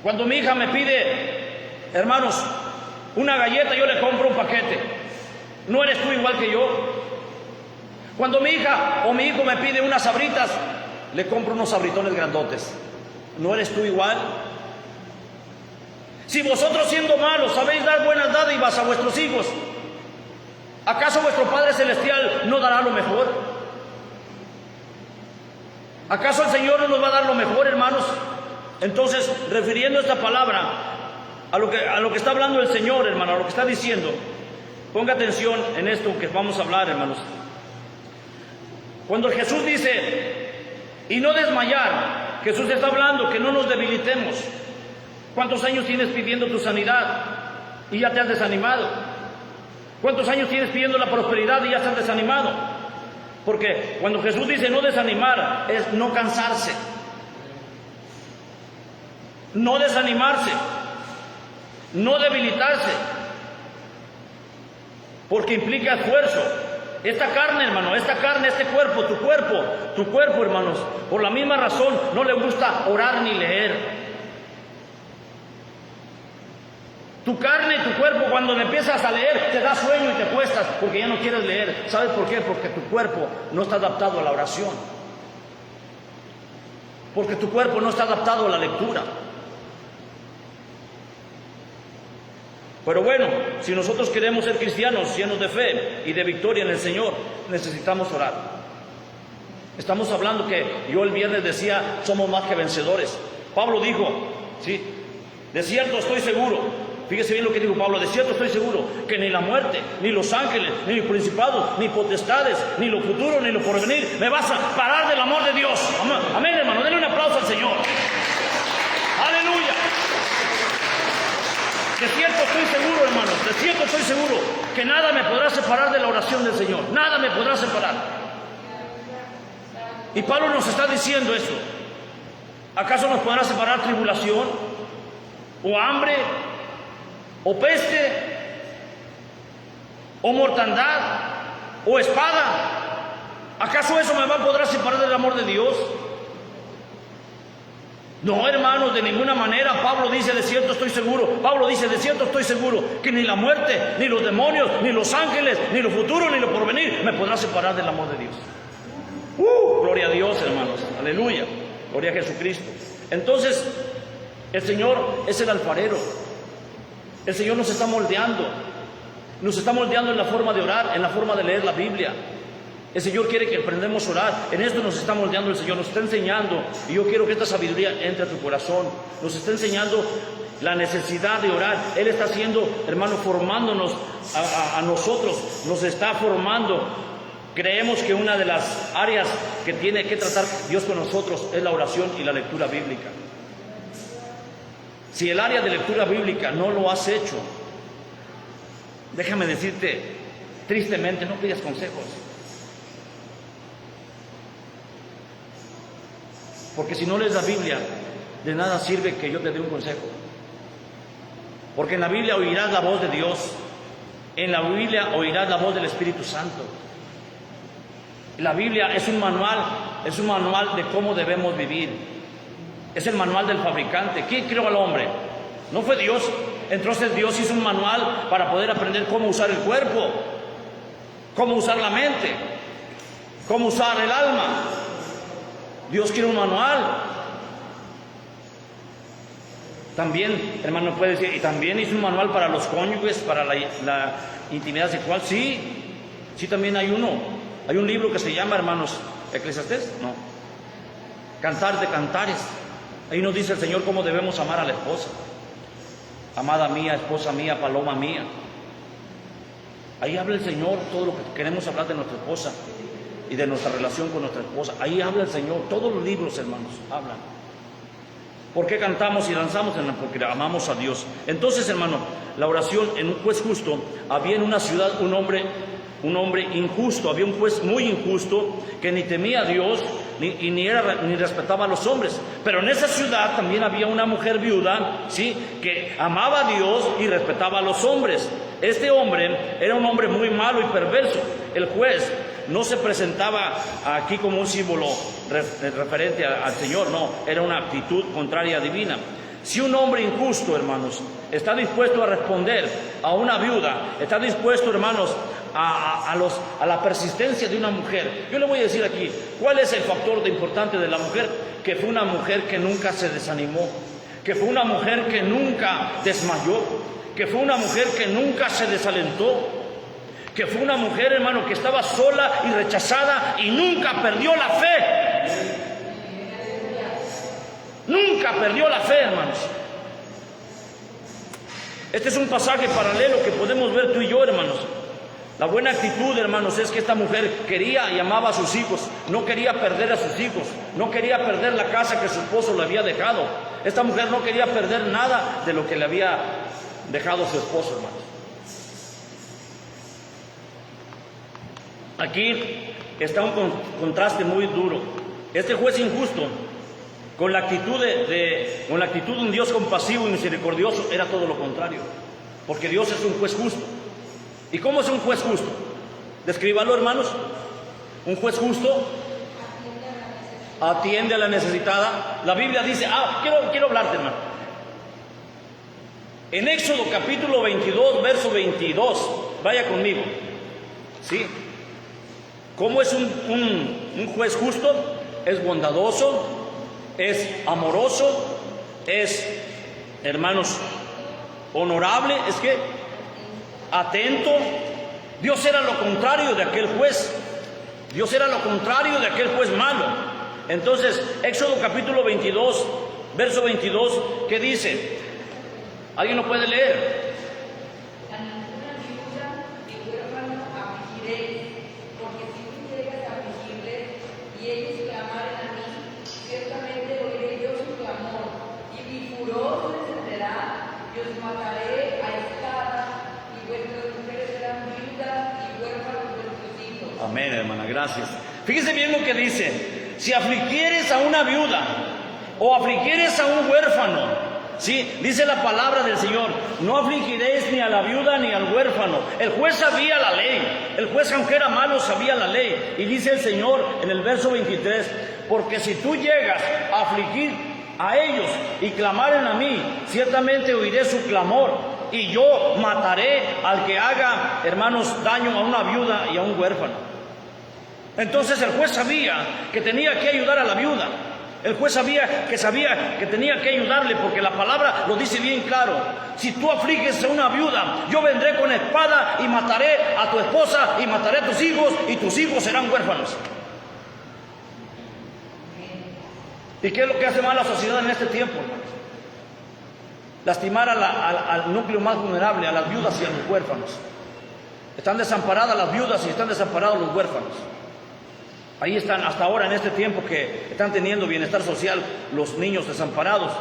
Cuando mi hija me pide, hermanos, una galleta, yo le compro un paquete. ¿No eres tú igual que yo? Cuando mi hija o mi hijo me pide unas sabritas, le compro unos sabritones grandotes. ¿No eres tú igual? Si vosotros, siendo malos, sabéis dar buenas dádivas a vuestros hijos, ¿acaso vuestro Padre Celestial no dará lo mejor? ¿Acaso el Señor no nos va a dar lo mejor, hermanos? Entonces, refiriendo esta palabra, a lo que está hablando el Señor, hermano, a lo que está diciendo. Ponga atención en esto que vamos a hablar, hermanos. Cuando Jesús dice, y no desmayar, Jesús está hablando que no nos debilitemos. ¿Cuántos años tienes pidiendo tu sanidad y ya te has desanimado? ¿Cuántos años tienes pidiendo la prosperidad y ya estás desanimado? Porque cuando Jesús dice no desanimar, es no cansarse, no desanimarse, no debilitarse, porque implica esfuerzo. Esta carne, hermano, esta carne, este cuerpo, tu cuerpo, hermanos, por la misma razón no le gusta orar ni leer. Tu carne y tu cuerpo, cuando le empiezas a leer, te da sueño y te acuestas porque ya no quieres leer. ¿Sabes por qué? Porque tu cuerpo no está adaptado a la oración. Porque tu cuerpo no está adaptado a la lectura. Pero bueno, si nosotros queremos ser cristianos llenos de fe y de victoria en el Señor, necesitamos orar. Estamos hablando que yo el viernes decía, somos más que vencedores. Pablo dijo, sí, de cierto estoy seguro. Fíjese bien lo que dijo Pablo, de cierto estoy seguro que ni la muerte, ni los ángeles, ni los principados, ni potestades, ni lo futuro, ni lo porvenir, me vas a parar del amor de Dios. Amén, hermano, denle un aplauso al Señor. Aleluya. De cierto estoy seguro, hermanos, de cierto estoy seguro que nada me podrá separar de la oración del Señor. Nada me podrá separar. Y Pablo nos está diciendo eso. ¿Acaso nos podrá separar tribulación? ¿O hambre? ¿O peste? ¿O mortandad? ¿O espada? ¿Acaso eso me va a poder separar del amor de Dios? No, hermanos, de ninguna manera. Pablo dice, de cierto estoy seguro. Pablo dice, de cierto estoy seguro que ni la muerte, ni los demonios, ni los ángeles, ni lo futuro, ni lo porvenir me podrá separar del amor de Dios. Gloria a Dios, hermanos. Aleluya. Gloria a Jesucristo. Entonces, el Señor es el alfarero. El Señor nos está moldeando. Nos está moldeando en la forma de orar, en la forma de leer la Biblia. El Señor quiere que aprendamos a orar. En esto nos está moldeando el Señor, nos está enseñando. Y yo quiero que esta sabiduría entre a tu corazón. Nos está enseñando la necesidad de orar. Él está haciendo, hermano, formándonos a nosotros. Nos está formando. Creemos que una de las áreas que tiene que tratar Dios con nosotros es la oración y la lectura bíblica. Si el área de lectura bíblica no lo has hecho, déjame decirte, tristemente, no pidas consejos. Porque si no lees la Biblia, de nada sirve que yo te dé un consejo. Porque en la Biblia oirás la voz de Dios. En la Biblia oirás la voz del Espíritu Santo. La Biblia es un manual de cómo debemos vivir. Es el manual del fabricante. ¿Quién creó al hombre? ¿No fue Dios? Entonces Dios hizo un manual para poder aprender cómo usar el cuerpo, cómo usar la mente, cómo usar el alma. Dios quiere un manual. También, hermano, puede decir, y también hizo un manual para los cónyuges, para la intimidad sexual. Sí, también hay uno. Hay un libro que se llama, hermanos, ¿Eclesiastés? No. Cantar de Cantares. Ahí nos dice el Señor cómo debemos amar a la esposa. Amada mía, esposa mía, paloma mía. Ahí habla el Señor todo lo que queremos hablar de nuestra esposa y de nuestra relación con nuestra esposa. Ahí habla el Señor. Todos los libros, hermanos, hablan. ¿Por qué cantamos y danzamos? Porque amamos a Dios. Entonces, hermano, la oración en un juez justo. Había en una ciudad un hombre injusto. Había un juez muy injusto que ni temía a Dios ni respetaba a los hombres. Pero en esa ciudad también había una mujer viuda, ¿sí?, que amaba a Dios y respetaba a los hombres. Este hombre era un hombre muy malo y perverso. El juez no se presentaba aquí como un símbolo referente al Señor, no, era una actitud contraria a divina. Si un hombre injusto, hermanos, está dispuesto a responder a una viuda, está dispuesto, hermanos, a la persistencia de una mujer. Yo le voy a decir aquí, ¿cuál es el factor importante de la mujer? Que fue una mujer que nunca se desanimó, que fue una mujer que nunca desmayó, que fue una mujer que nunca se desalentó, que fue una mujer, hermano, que estaba sola y rechazada y nunca perdió la fe. Nunca perdió la fe, hermanos. Este es un pasaje paralelo que podemos ver tú y yo, hermanos. La buena actitud, hermanos, es que esta mujer quería y amaba a sus hijos, no quería perder a sus hijos, no quería perder la casa que su esposo le había dejado. Esta mujer no quería perder nada de lo que le había dejado su esposo, hermanos. Aquí está un contraste muy duro. Este juez injusto, con la actitud de un Dios compasivo y misericordioso, era todo lo contrario, porque Dios es un juez justo. ¿Y cómo es un juez justo? Descríbalo, hermanos. Un juez justo atiende a la necesitada. La Biblia dice, quiero hablarte, hermano. En Éxodo capítulo 22, verso 22, vaya conmigo. ¿Sí? ¿Cómo es un juez justo? Es bondadoso, es amoroso, es, hermanos, honorable, es que atento. Dios era lo contrario de aquel juez. Dios era lo contrario de aquel juez malo. Entonces, Éxodo capítulo 22, verso 22, ¿qué dice? ¿Alguien lo puede leer? A ninguna viuda ni huérfano afligiréis, porque si tú llegas a afligirles y ellos clamaren a mí, ciertamente oiré yo su clamor, y mi furor se encenderá, y os mataré a espada, y vuestras mujeres serán viudas y huérfanos de vuestros hijos. Amén, hermana, gracias. Fíjese bien lo que dice. Si afligieres a una viuda o afligieres a un huérfano, ¿sí? Dice la palabra del Señor, no afligiréis ni a la viuda ni al huérfano. El juez sabía la ley. El juez, aunque era malo, sabía la ley. Y dice el Señor en el verso 23, porque si tú llegas a afligir a ellos y clamaren a mí, ciertamente oiré su clamor, y yo mataré al que haga, hermanos, daño a una viuda y a un huérfano. Entonces el juez sabía que tenía que ayudar a la viuda. El juez sabía que tenía que ayudarle, porque la palabra lo dice bien claro. Si tú afliges a una viuda, yo vendré con espada y mataré a tu esposa y mataré a tus hijos, y tus hijos serán huérfanos. ¿Y qué es lo que hace mal la sociedad en este tiempo, hermanos? Lastimar al núcleo más vulnerable, a las viudas y a los huérfanos. Están desamparadas las viudas y están desamparados los huérfanos. Ahí están, hasta ahora en este tiempo que están teniendo bienestar social los niños desamparados,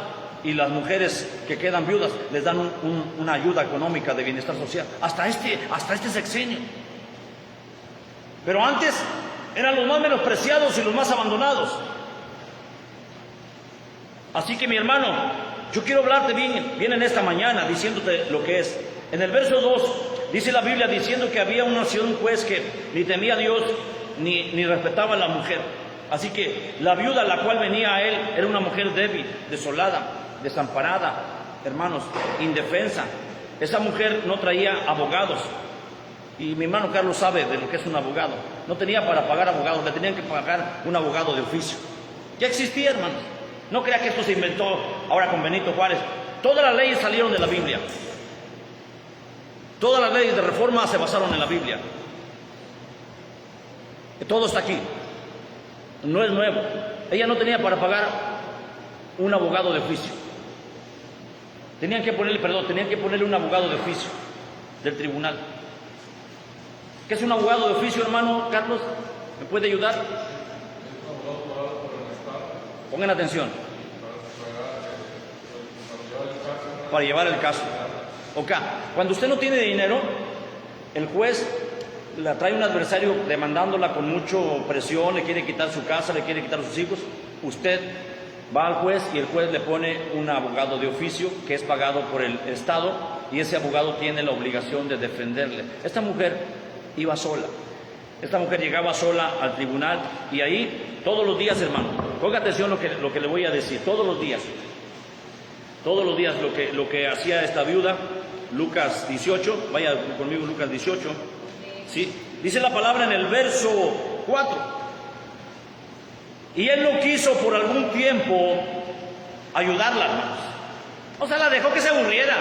y las mujeres que quedan viudas les dan una ayuda económica de bienestar social. Hasta este sexenio. Pero antes eran los más menospreciados y los más abandonados. Así que, mi hermano, yo quiero hablarte bien en esta mañana, diciéndote lo que es. En el verso 2 dice la Biblia diciendo que había un juez que ni temía a Dios ni respetaba a la mujer. Así que la viuda a la cual venía a él era una mujer débil, desolada, desamparada, hermanos, indefensa. Esa mujer no traía abogados. Y mi hermano Carlos sabe de lo que es un abogado. No tenía para pagar abogados, le tenían que pagar un abogado de oficio. Ya existía, hermanos. No crea que esto se inventó ahora con Benito Juárez. Todas las leyes salieron de la Biblia. Todas las leyes de reforma se basaron en la Biblia. Todo está aquí. No es nuevo. Ella no tenía para pagar un abogado de oficio. Tenían que ponerle un abogado de oficio del tribunal. ¿Qué es un abogado de oficio, hermano Carlos? ¿Me puede ayudar? Pongan atención. Para llevar el caso. Ok, cuando usted no tiene dinero, el juez la trae un adversario demandándola con mucha presión, le quiere quitar su casa, le quiere quitar sus hijos. Usted va al juez y el juez le pone un abogado de oficio que es pagado por el Estado, y ese abogado tiene la obligación de defenderle. Esta mujer iba sola. Esta mujer llegaba sola al tribunal, y ahí todos los días, hermano, ponga atención lo que le voy a decir, todos los días lo que hacía esta viuda. Lucas 18, vaya conmigo, Lucas 18, ¿sí? Dice la palabra en el verso 4, y él no quiso por algún tiempo ayudarla, hermanos. O sea, la dejó que se aburriera.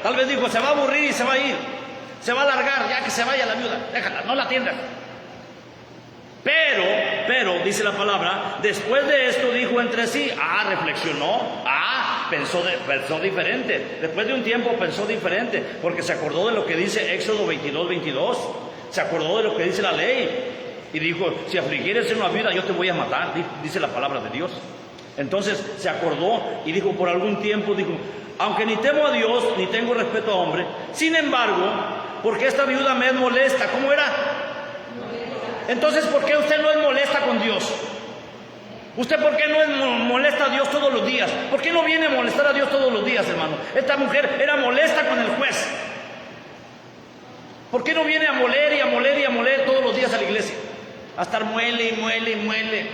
Tal vez dijo, se va a aburrir y se va a ir, se va a alargar, ya que se vaya la viuda, déjala, no la atiendas. Pero, dice la palabra, después de esto dijo entre sí, reflexionó, pensó diferente. Después de un tiempo pensó diferente, porque se acordó de lo que dice Éxodo 22, se acordó de lo que dice la ley, y dijo, si afligieres en una viuda, yo te voy a matar, dice la palabra de Dios. Entonces se acordó y dijo, por algún tiempo, dijo, aunque ni temo a Dios, ni tengo respeto a hombre, sin embargo, porque esta viuda me es molesta. ¿Cómo era? Entonces, ¿por qué usted no es molesta con Dios? ¿Usted por qué no es molesta a Dios todos los días? ¿Por qué no viene a molestar a Dios todos los días, hermano? Esta mujer era molesta con el juez. ¿Por qué no viene a moler y a moler y a moler todos los días a la iglesia? A estar muele y muele y muele,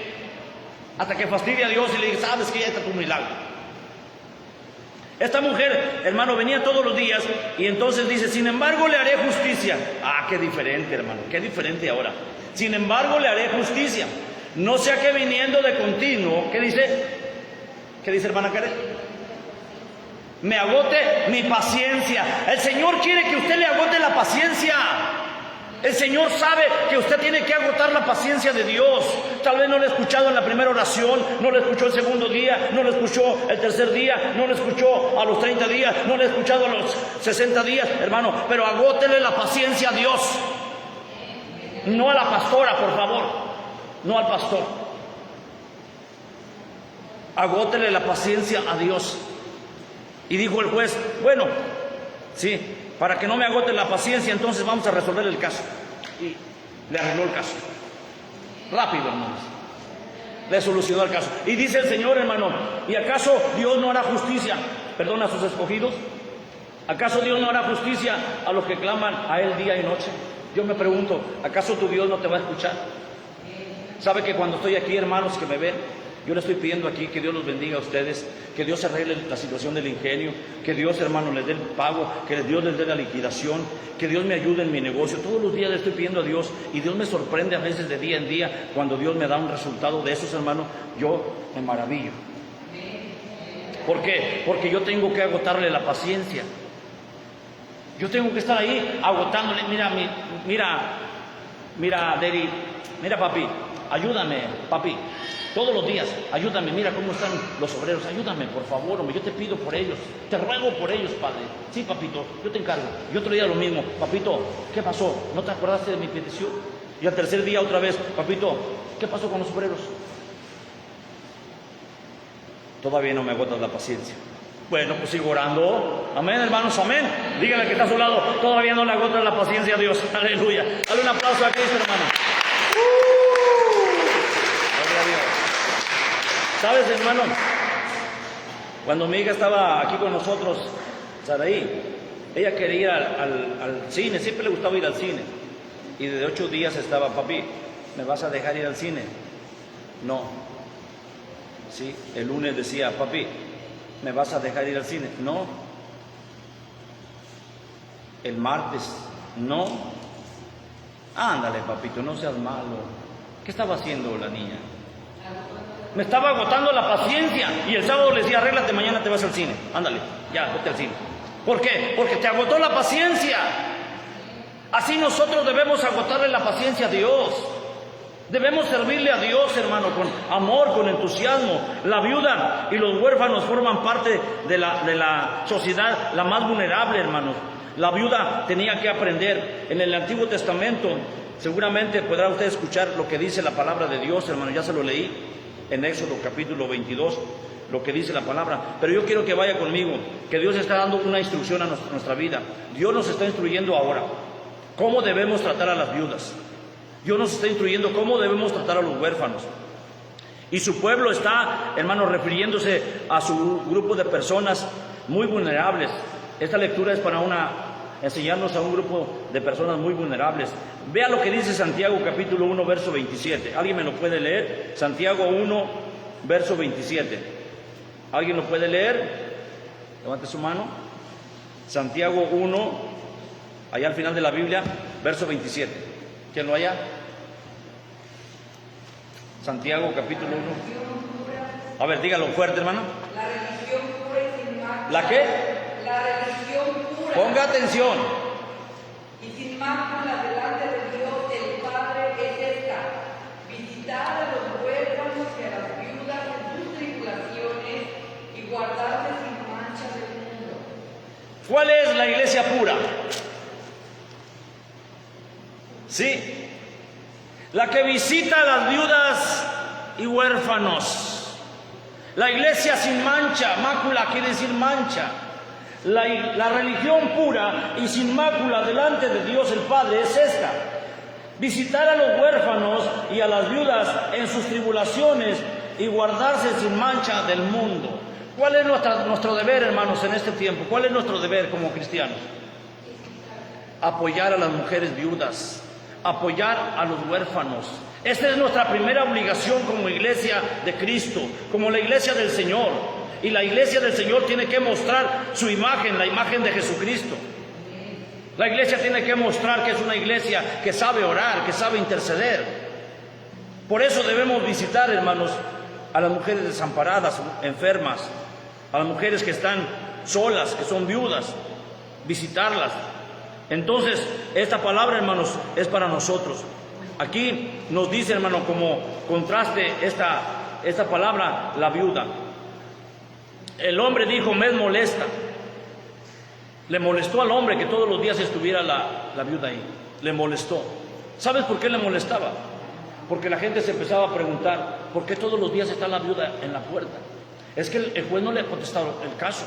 hasta que fastidia a Dios y le dice, sabes que ya está tu milagro. Esta mujer, hermano, venía todos los días y entonces dice, sin embargo le haré justicia. Qué diferente, hermano, qué diferente ahora. Sin embargo le haré justicia. No sea que viniendo de continuo, ¿qué dice? ¿Qué dice, hermana Karen? Me agote mi paciencia. El Señor quiere que usted le agote la paciencia. El Señor sabe que usted tiene que agotar la paciencia de Dios. Tal vez no lo he escuchado en la primera oración, no lo escuchó el segundo día, no lo escuchó el tercer día, no lo escuchó a los 30 días, no lo he escuchado a los 60 días, hermano. Pero agótele la paciencia a Dios. No a la pastora, por favor. No al pastor. Agótele la paciencia a Dios. Y dijo el juez, bueno, sí, para que no me agote la paciencia, entonces vamos a resolver el caso. Y le arregló el caso. Rápido, hermanos. Le solucionó el caso. Y dice el Señor, hermano, ¿y acaso Dios no hará justicia, a sus escogidos? ¿Acaso Dios no hará justicia a los que claman a Él día y noche? Yo me pregunto, ¿acaso tu Dios no te va a escuchar? ¿Sabe que cuando estoy aquí, hermanos que me ven, yo le estoy pidiendo aquí que Dios los bendiga a ustedes, que Dios arregle la situación del ingenio, que Dios, hermano, les dé el pago, que Dios les dé la liquidación, que Dios me ayude en mi negocio? Todos los días le estoy pidiendo a Dios y Dios me sorprende a veces de día en día. Cuando Dios me da un resultado de esos, hermano, yo me maravillo. ¿Por qué? Porque yo tengo que agotarle la paciencia. Yo tengo que estar ahí agotándole. Mira, Deri, mira, papi, ayúdame, papi. Todos los días, ayúdame, mira cómo están los obreros, ayúdame, por favor, hombre, yo te pido por ellos, te ruego por ellos, padre. Sí, papito, yo te encargo. Y otro día lo mismo, papito, ¿qué pasó? ¿No te acordaste de mi petición? Y al tercer día otra vez, papito, ¿qué pasó con los obreros? Todavía no me agotas la paciencia. Bueno, pues sigo orando. Amén, hermanos, amén. Díganle que está a su lado, todavía no le agotas la paciencia a Dios. Aleluya. Dale un aplauso a Cristo, hermano. Gloria a Dios. ¿Sabes, hermano? Cuando mi hija estaba aquí con nosotros, Saraí, ella quería ir al cine, siempre le gustaba ir al cine. Y desde 8 días estaba, papi, ¿me vas a dejar ir al cine? No. Sí, el lunes decía, papi, ¿me vas a dejar ir al cine? No. El martes, no. Ándale, papito, no seas malo. ¿Qué estaba haciendo la niña? Me estaba agotando la paciencia. Y el sábado le decía, arréglate, mañana te vas al cine. Ándale, ya, vete al cine. ¿Por qué? Porque te agotó la paciencia. Así nosotros debemos agotarle la paciencia a Dios. Debemos servirle a Dios, hermano, con amor, con entusiasmo. La viuda y los huérfanos forman parte de la sociedad la más vulnerable, hermanos. La viuda tenía que aprender. En el Antiguo Testamento, seguramente podrá usted escuchar lo que dice la palabra de Dios, hermano. Ya se lo leí en Éxodo capítulo 22, lo que dice la palabra. Pero yo quiero que vaya conmigo, que Dios está dando una instrucción a nuestra vida. Dios nos está instruyendo ahora cómo debemos tratar a las viudas. Dios nos está instruyendo cómo debemos tratar a los huérfanos. Y su pueblo está, hermanos, refiriéndose a su grupo de personas muy vulnerables. Esta lectura es para enseñarnos a un grupo de personas muy vulnerables. Vea lo que dice Santiago capítulo 1, verso 27. ¿Alguien me lo puede leer? Santiago 1, verso 27. ¿Alguien lo puede leer? Levante su mano. Santiago 1, allá al final de la Biblia, verso 27. ¿Quién lo haya? Santiago capítulo 1. A ver, dígalo fuerte, hermano. La religión pura y sin mácula. ¿La qué? La religión pura. Ponga atención. Y sin mácula delante de Dios el Padre es esta: ¿Cuál es la iglesia pura? Sí, la que visita a las viudas y huérfanos. La iglesia sin mancha, mácula quiere decir mancha. La religión pura y sin mácula delante de Dios el Padre es esta: visitar a los huérfanos y a las viudas en sus tribulaciones y guardarse sin mancha del mundo. ¿Cuál es nuestro deber, hermanos, en este tiempo? ¿Cuál es nuestro deber como cristianos? Apoyar a las mujeres viudas, apoyar a los huérfanos. Esta es nuestra primera obligación como iglesia de Cristo, como la iglesia del Señor. Y la iglesia del Señor tiene que mostrar su imagen, la imagen de Jesucristo. La iglesia tiene que mostrar que es una iglesia que sabe orar, que sabe interceder. Por eso debemos visitar, hermanos, a las mujeres desamparadas, enfermas, a las mujeres que están solas, que son viudas, visitarlas. Entonces, esta palabra, hermanos, es para nosotros. Aquí nos dice, hermano, como contraste esta palabra, la viuda. El hombre dijo, me molesta. Le molestó al hombre que todos los días estuviera la viuda ahí. Le molestó. ¿Sabes por qué le molestaba? Porque la gente se empezaba a preguntar, ¿por qué todos los días está la viuda en la puerta? Es que el juez no le ha contestado el caso.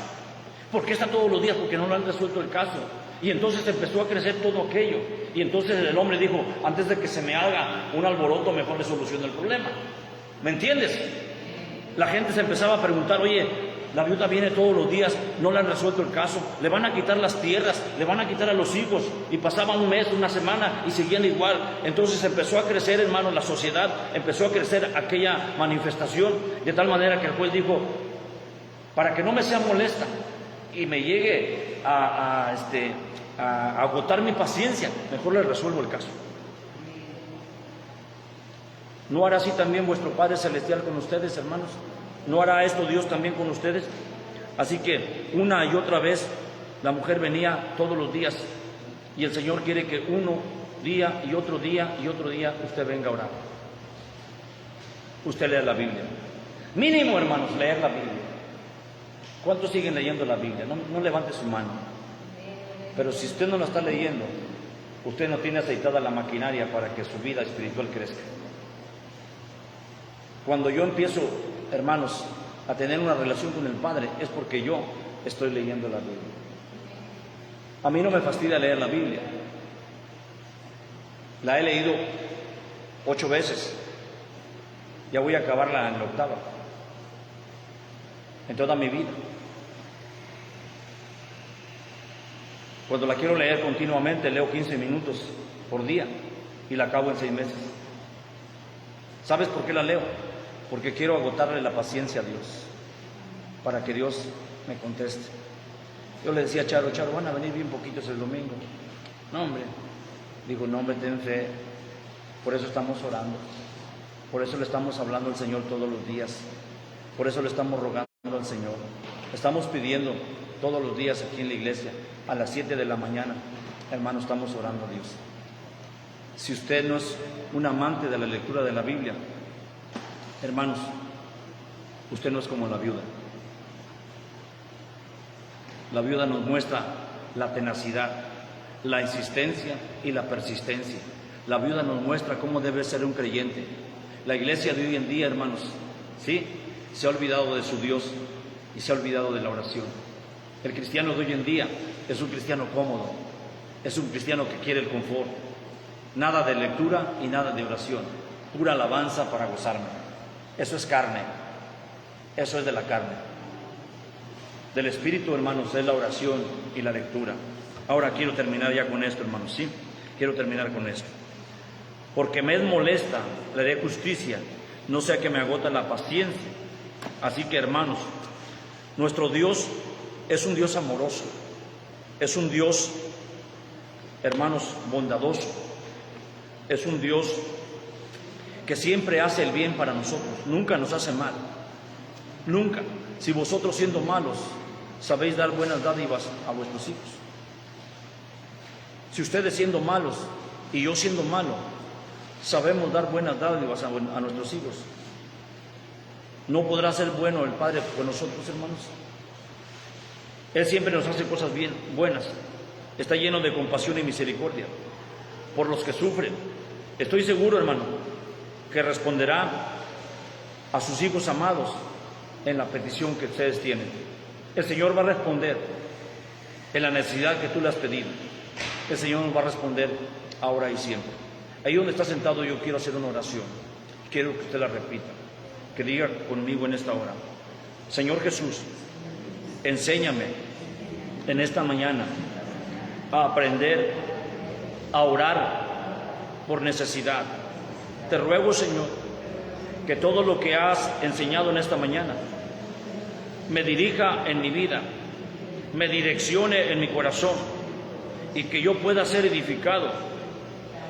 ¿Por qué está todos los días? Porque no le han resuelto el caso. Y entonces empezó a crecer todo aquello. Y entonces el hombre dijo, antes de que se me haga un alboroto, mejor le soluciono el problema. ¿Me entiendes? La gente se empezaba a preguntar, oye, la viuda viene todos los días, no le han resuelto el caso, le van a quitar las tierras, le van a quitar a los hijos. Y pasaban un mes, una semana y seguían igual. Entonces empezó a crecer, hermano, la sociedad, empezó a crecer aquella manifestación, de tal manera que el juez dijo, para que no me sea molesta y me llegue a agotar mi paciencia, mejor le resuelvo el caso. ¿No hará así también vuestro Padre Celestial con ustedes, hermanos? ¿No hará esto Dios también con ustedes? Así que una y otra vez la mujer venía todos los días, y el Señor quiere que uno día y otro día y otro día usted venga a orar. Usted lea la Biblia. Mínimo, hermanos, leer la Biblia. ¿Cuántos siguen leyendo la Biblia? No levante su mano. Pero si usted no la está leyendo, usted no tiene aceitada la maquinaria para que su vida espiritual crezca. Cuando yo empiezo, hermanos, a tener una relación con el Padre, es porque yo estoy leyendo la Biblia. A mí no me fastidia leer la Biblia. La he leído 8 veces. Ya voy a acabarla en la 8ª. En toda mi vida. Cuando la quiero leer continuamente, leo 15 minutos por día y la acabo en 6 meses. ¿Sabes por qué la leo? Porque quiero agotarle la paciencia a Dios, para que Dios me conteste. Yo le decía a Charo, van a venir bien poquitos el domingo. No, hombre. Digo, no, hombre, ten fe. Por eso estamos orando. Por eso le estamos hablando al Señor todos los días. Por eso le estamos rogando al Señor. Estamos pidiendo todos los días aquí en la iglesia, a las 7 de la mañana. Hermano, estamos orando a Dios. Si usted no es un amante de la lectura de la Biblia, hermanos, usted no es como la viuda. La viuda nos muestra la tenacidad, la insistencia y la persistencia. La viuda nos muestra cómo debe ser un creyente. La iglesia de hoy en día, hermanos, ¿sí?, se ha olvidado de su Dios y se ha olvidado de la oración. El cristiano de hoy en día es un cristiano cómodo, es un cristiano que quiere el confort. Nada de lectura y nada de oración, pura alabanza para gozarme. Eso es carne, eso es de la carne. Del Espíritu, hermanos, es la oración y la lectura. Ahora quiero terminar ya con esto, hermanos, ¿sí? Quiero terminar con esto. Porque me es molesta, le haré justicia, no sea que me agota la paciencia. Así que, hermanos, nuestro Dios es un Dios amoroso, es un Dios, hermanos, bondadoso, es un Dios que siempre hace el bien para nosotros, nunca nos hace mal, nunca. Si vosotros siendo malos sabéis dar buenas dádivas a vuestros hijos, si ustedes siendo malos y yo siendo malo sabemos dar buenas dádivas a nuestros hijos, ¿no podrá ser bueno el Padre con nosotros, hermanos? Él siempre nos hace cosas bien, buenas. Está lleno de compasión y misericordia por los que sufren. Estoy seguro, hermano, que responderá a sus hijos amados en la petición que ustedes tienen. El Señor va a responder en la necesidad que tú le has pedido. El Señor nos va a responder ahora y siempre. Ahí donde está sentado, yo quiero hacer una oración. Quiero que usted la repita, que diga conmigo en esta hora: Señor Jesús, enséñame en esta mañana a aprender a orar por necesidad. Te ruego, Señor, que todo lo que has enseñado en esta mañana me dirija en mi vida, me direccione en mi corazón, y que yo pueda ser edificado,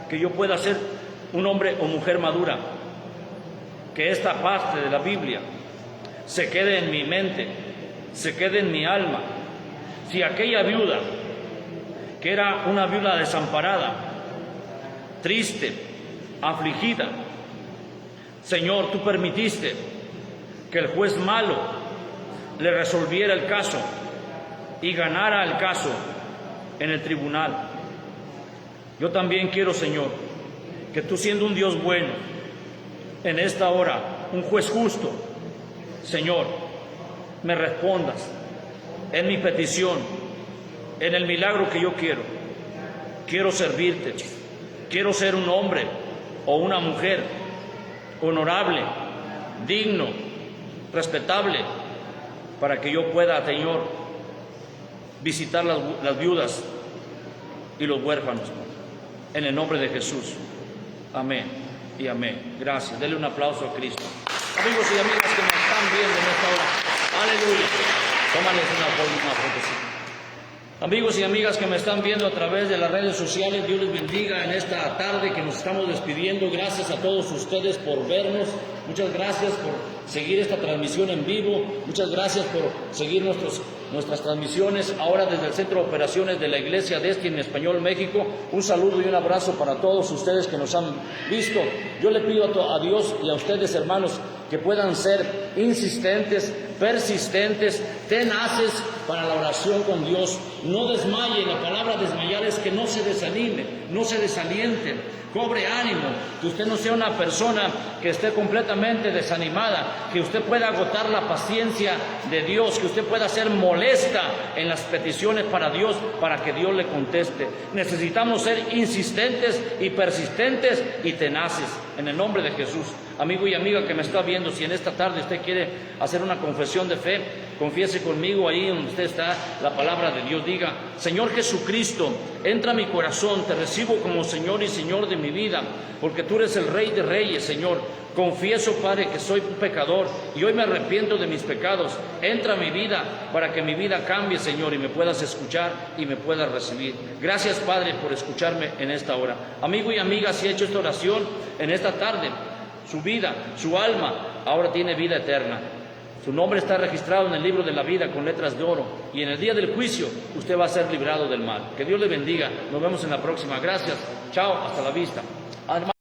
que yo pueda ser un hombre o mujer madura, que esta parte de la Biblia se quede en mi mente, se quede en mi alma. Si aquella viuda, que era una viuda desamparada, triste, afligida, Señor, tú permitiste que el juez malo le resolviera el caso y ganara el caso en el tribunal. Yo también quiero, Señor, que tú, siendo un Dios bueno, en esta hora, un juez justo, Señor, me respondas en mi petición, en el milagro que yo quiero. Quiero servirte, quiero ser un hombre o una mujer honorable, digno, respetable, para que yo pueda, Señor, visitar las viudas y los huérfanos, en el nombre de Jesús. Amén y amén. Gracias. Denle un aplauso a Cristo. Amigos y amigas que me están viendo en esta hora, aleluya. Tómales una fotocita. Amigos y amigas que me están viendo a través de las redes sociales, Dios les bendiga en esta tarde que nos estamos despidiendo. Gracias a todos ustedes por vernos. Muchas gracias por seguir esta transmisión en vivo. Muchas gracias por seguir nuestras transmisiones ahora desde el Centro de Operaciones de la Iglesia Destiny en Español, México. Un saludo y un abrazo para todos ustedes que nos han visto. Yo le pido a Dios y a ustedes, hermanos, que puedan ser insistentes, persistentes, tenaces para la oración con Dios. No desmaye. La palabra desmayar es que no se desanime, no se desalienten. Cobre ánimo, que usted no sea una persona que esté completamente desanimada, que usted pueda agotar la paciencia de Dios, que usted pueda ser molesta en las peticiones para Dios, para que Dios le conteste. Necesitamos ser insistentes y persistentes y tenaces, en el nombre de Jesús. Amigo y amiga que me está viendo, si en esta tarde usted quiere hacer una confesión de fe, confiese conmigo ahí donde usted está, la palabra de Dios. Diga: Señor Jesucristo, entra a mi corazón, te recibo como Señor y Señor de mi vida, porque tú eres el Rey de Reyes, Señor. Confieso, Padre, que soy un pecador y hoy me arrepiento de mis pecados. Entra a mi vida para que mi vida cambie, Señor, y me puedas escuchar y me puedas recibir. Gracias, Padre, por escucharme en esta hora. Amigo y amiga, si ha hecho esta oración en esta tarde, su vida, su alma, ahora tiene vida eterna. Su nombre está registrado en el libro de la vida con letras de oro, y en el día del juicio usted va a ser librado del mal. Que Dios le bendiga. Nos vemos en la próxima. Gracias. Chao. Hasta la vista.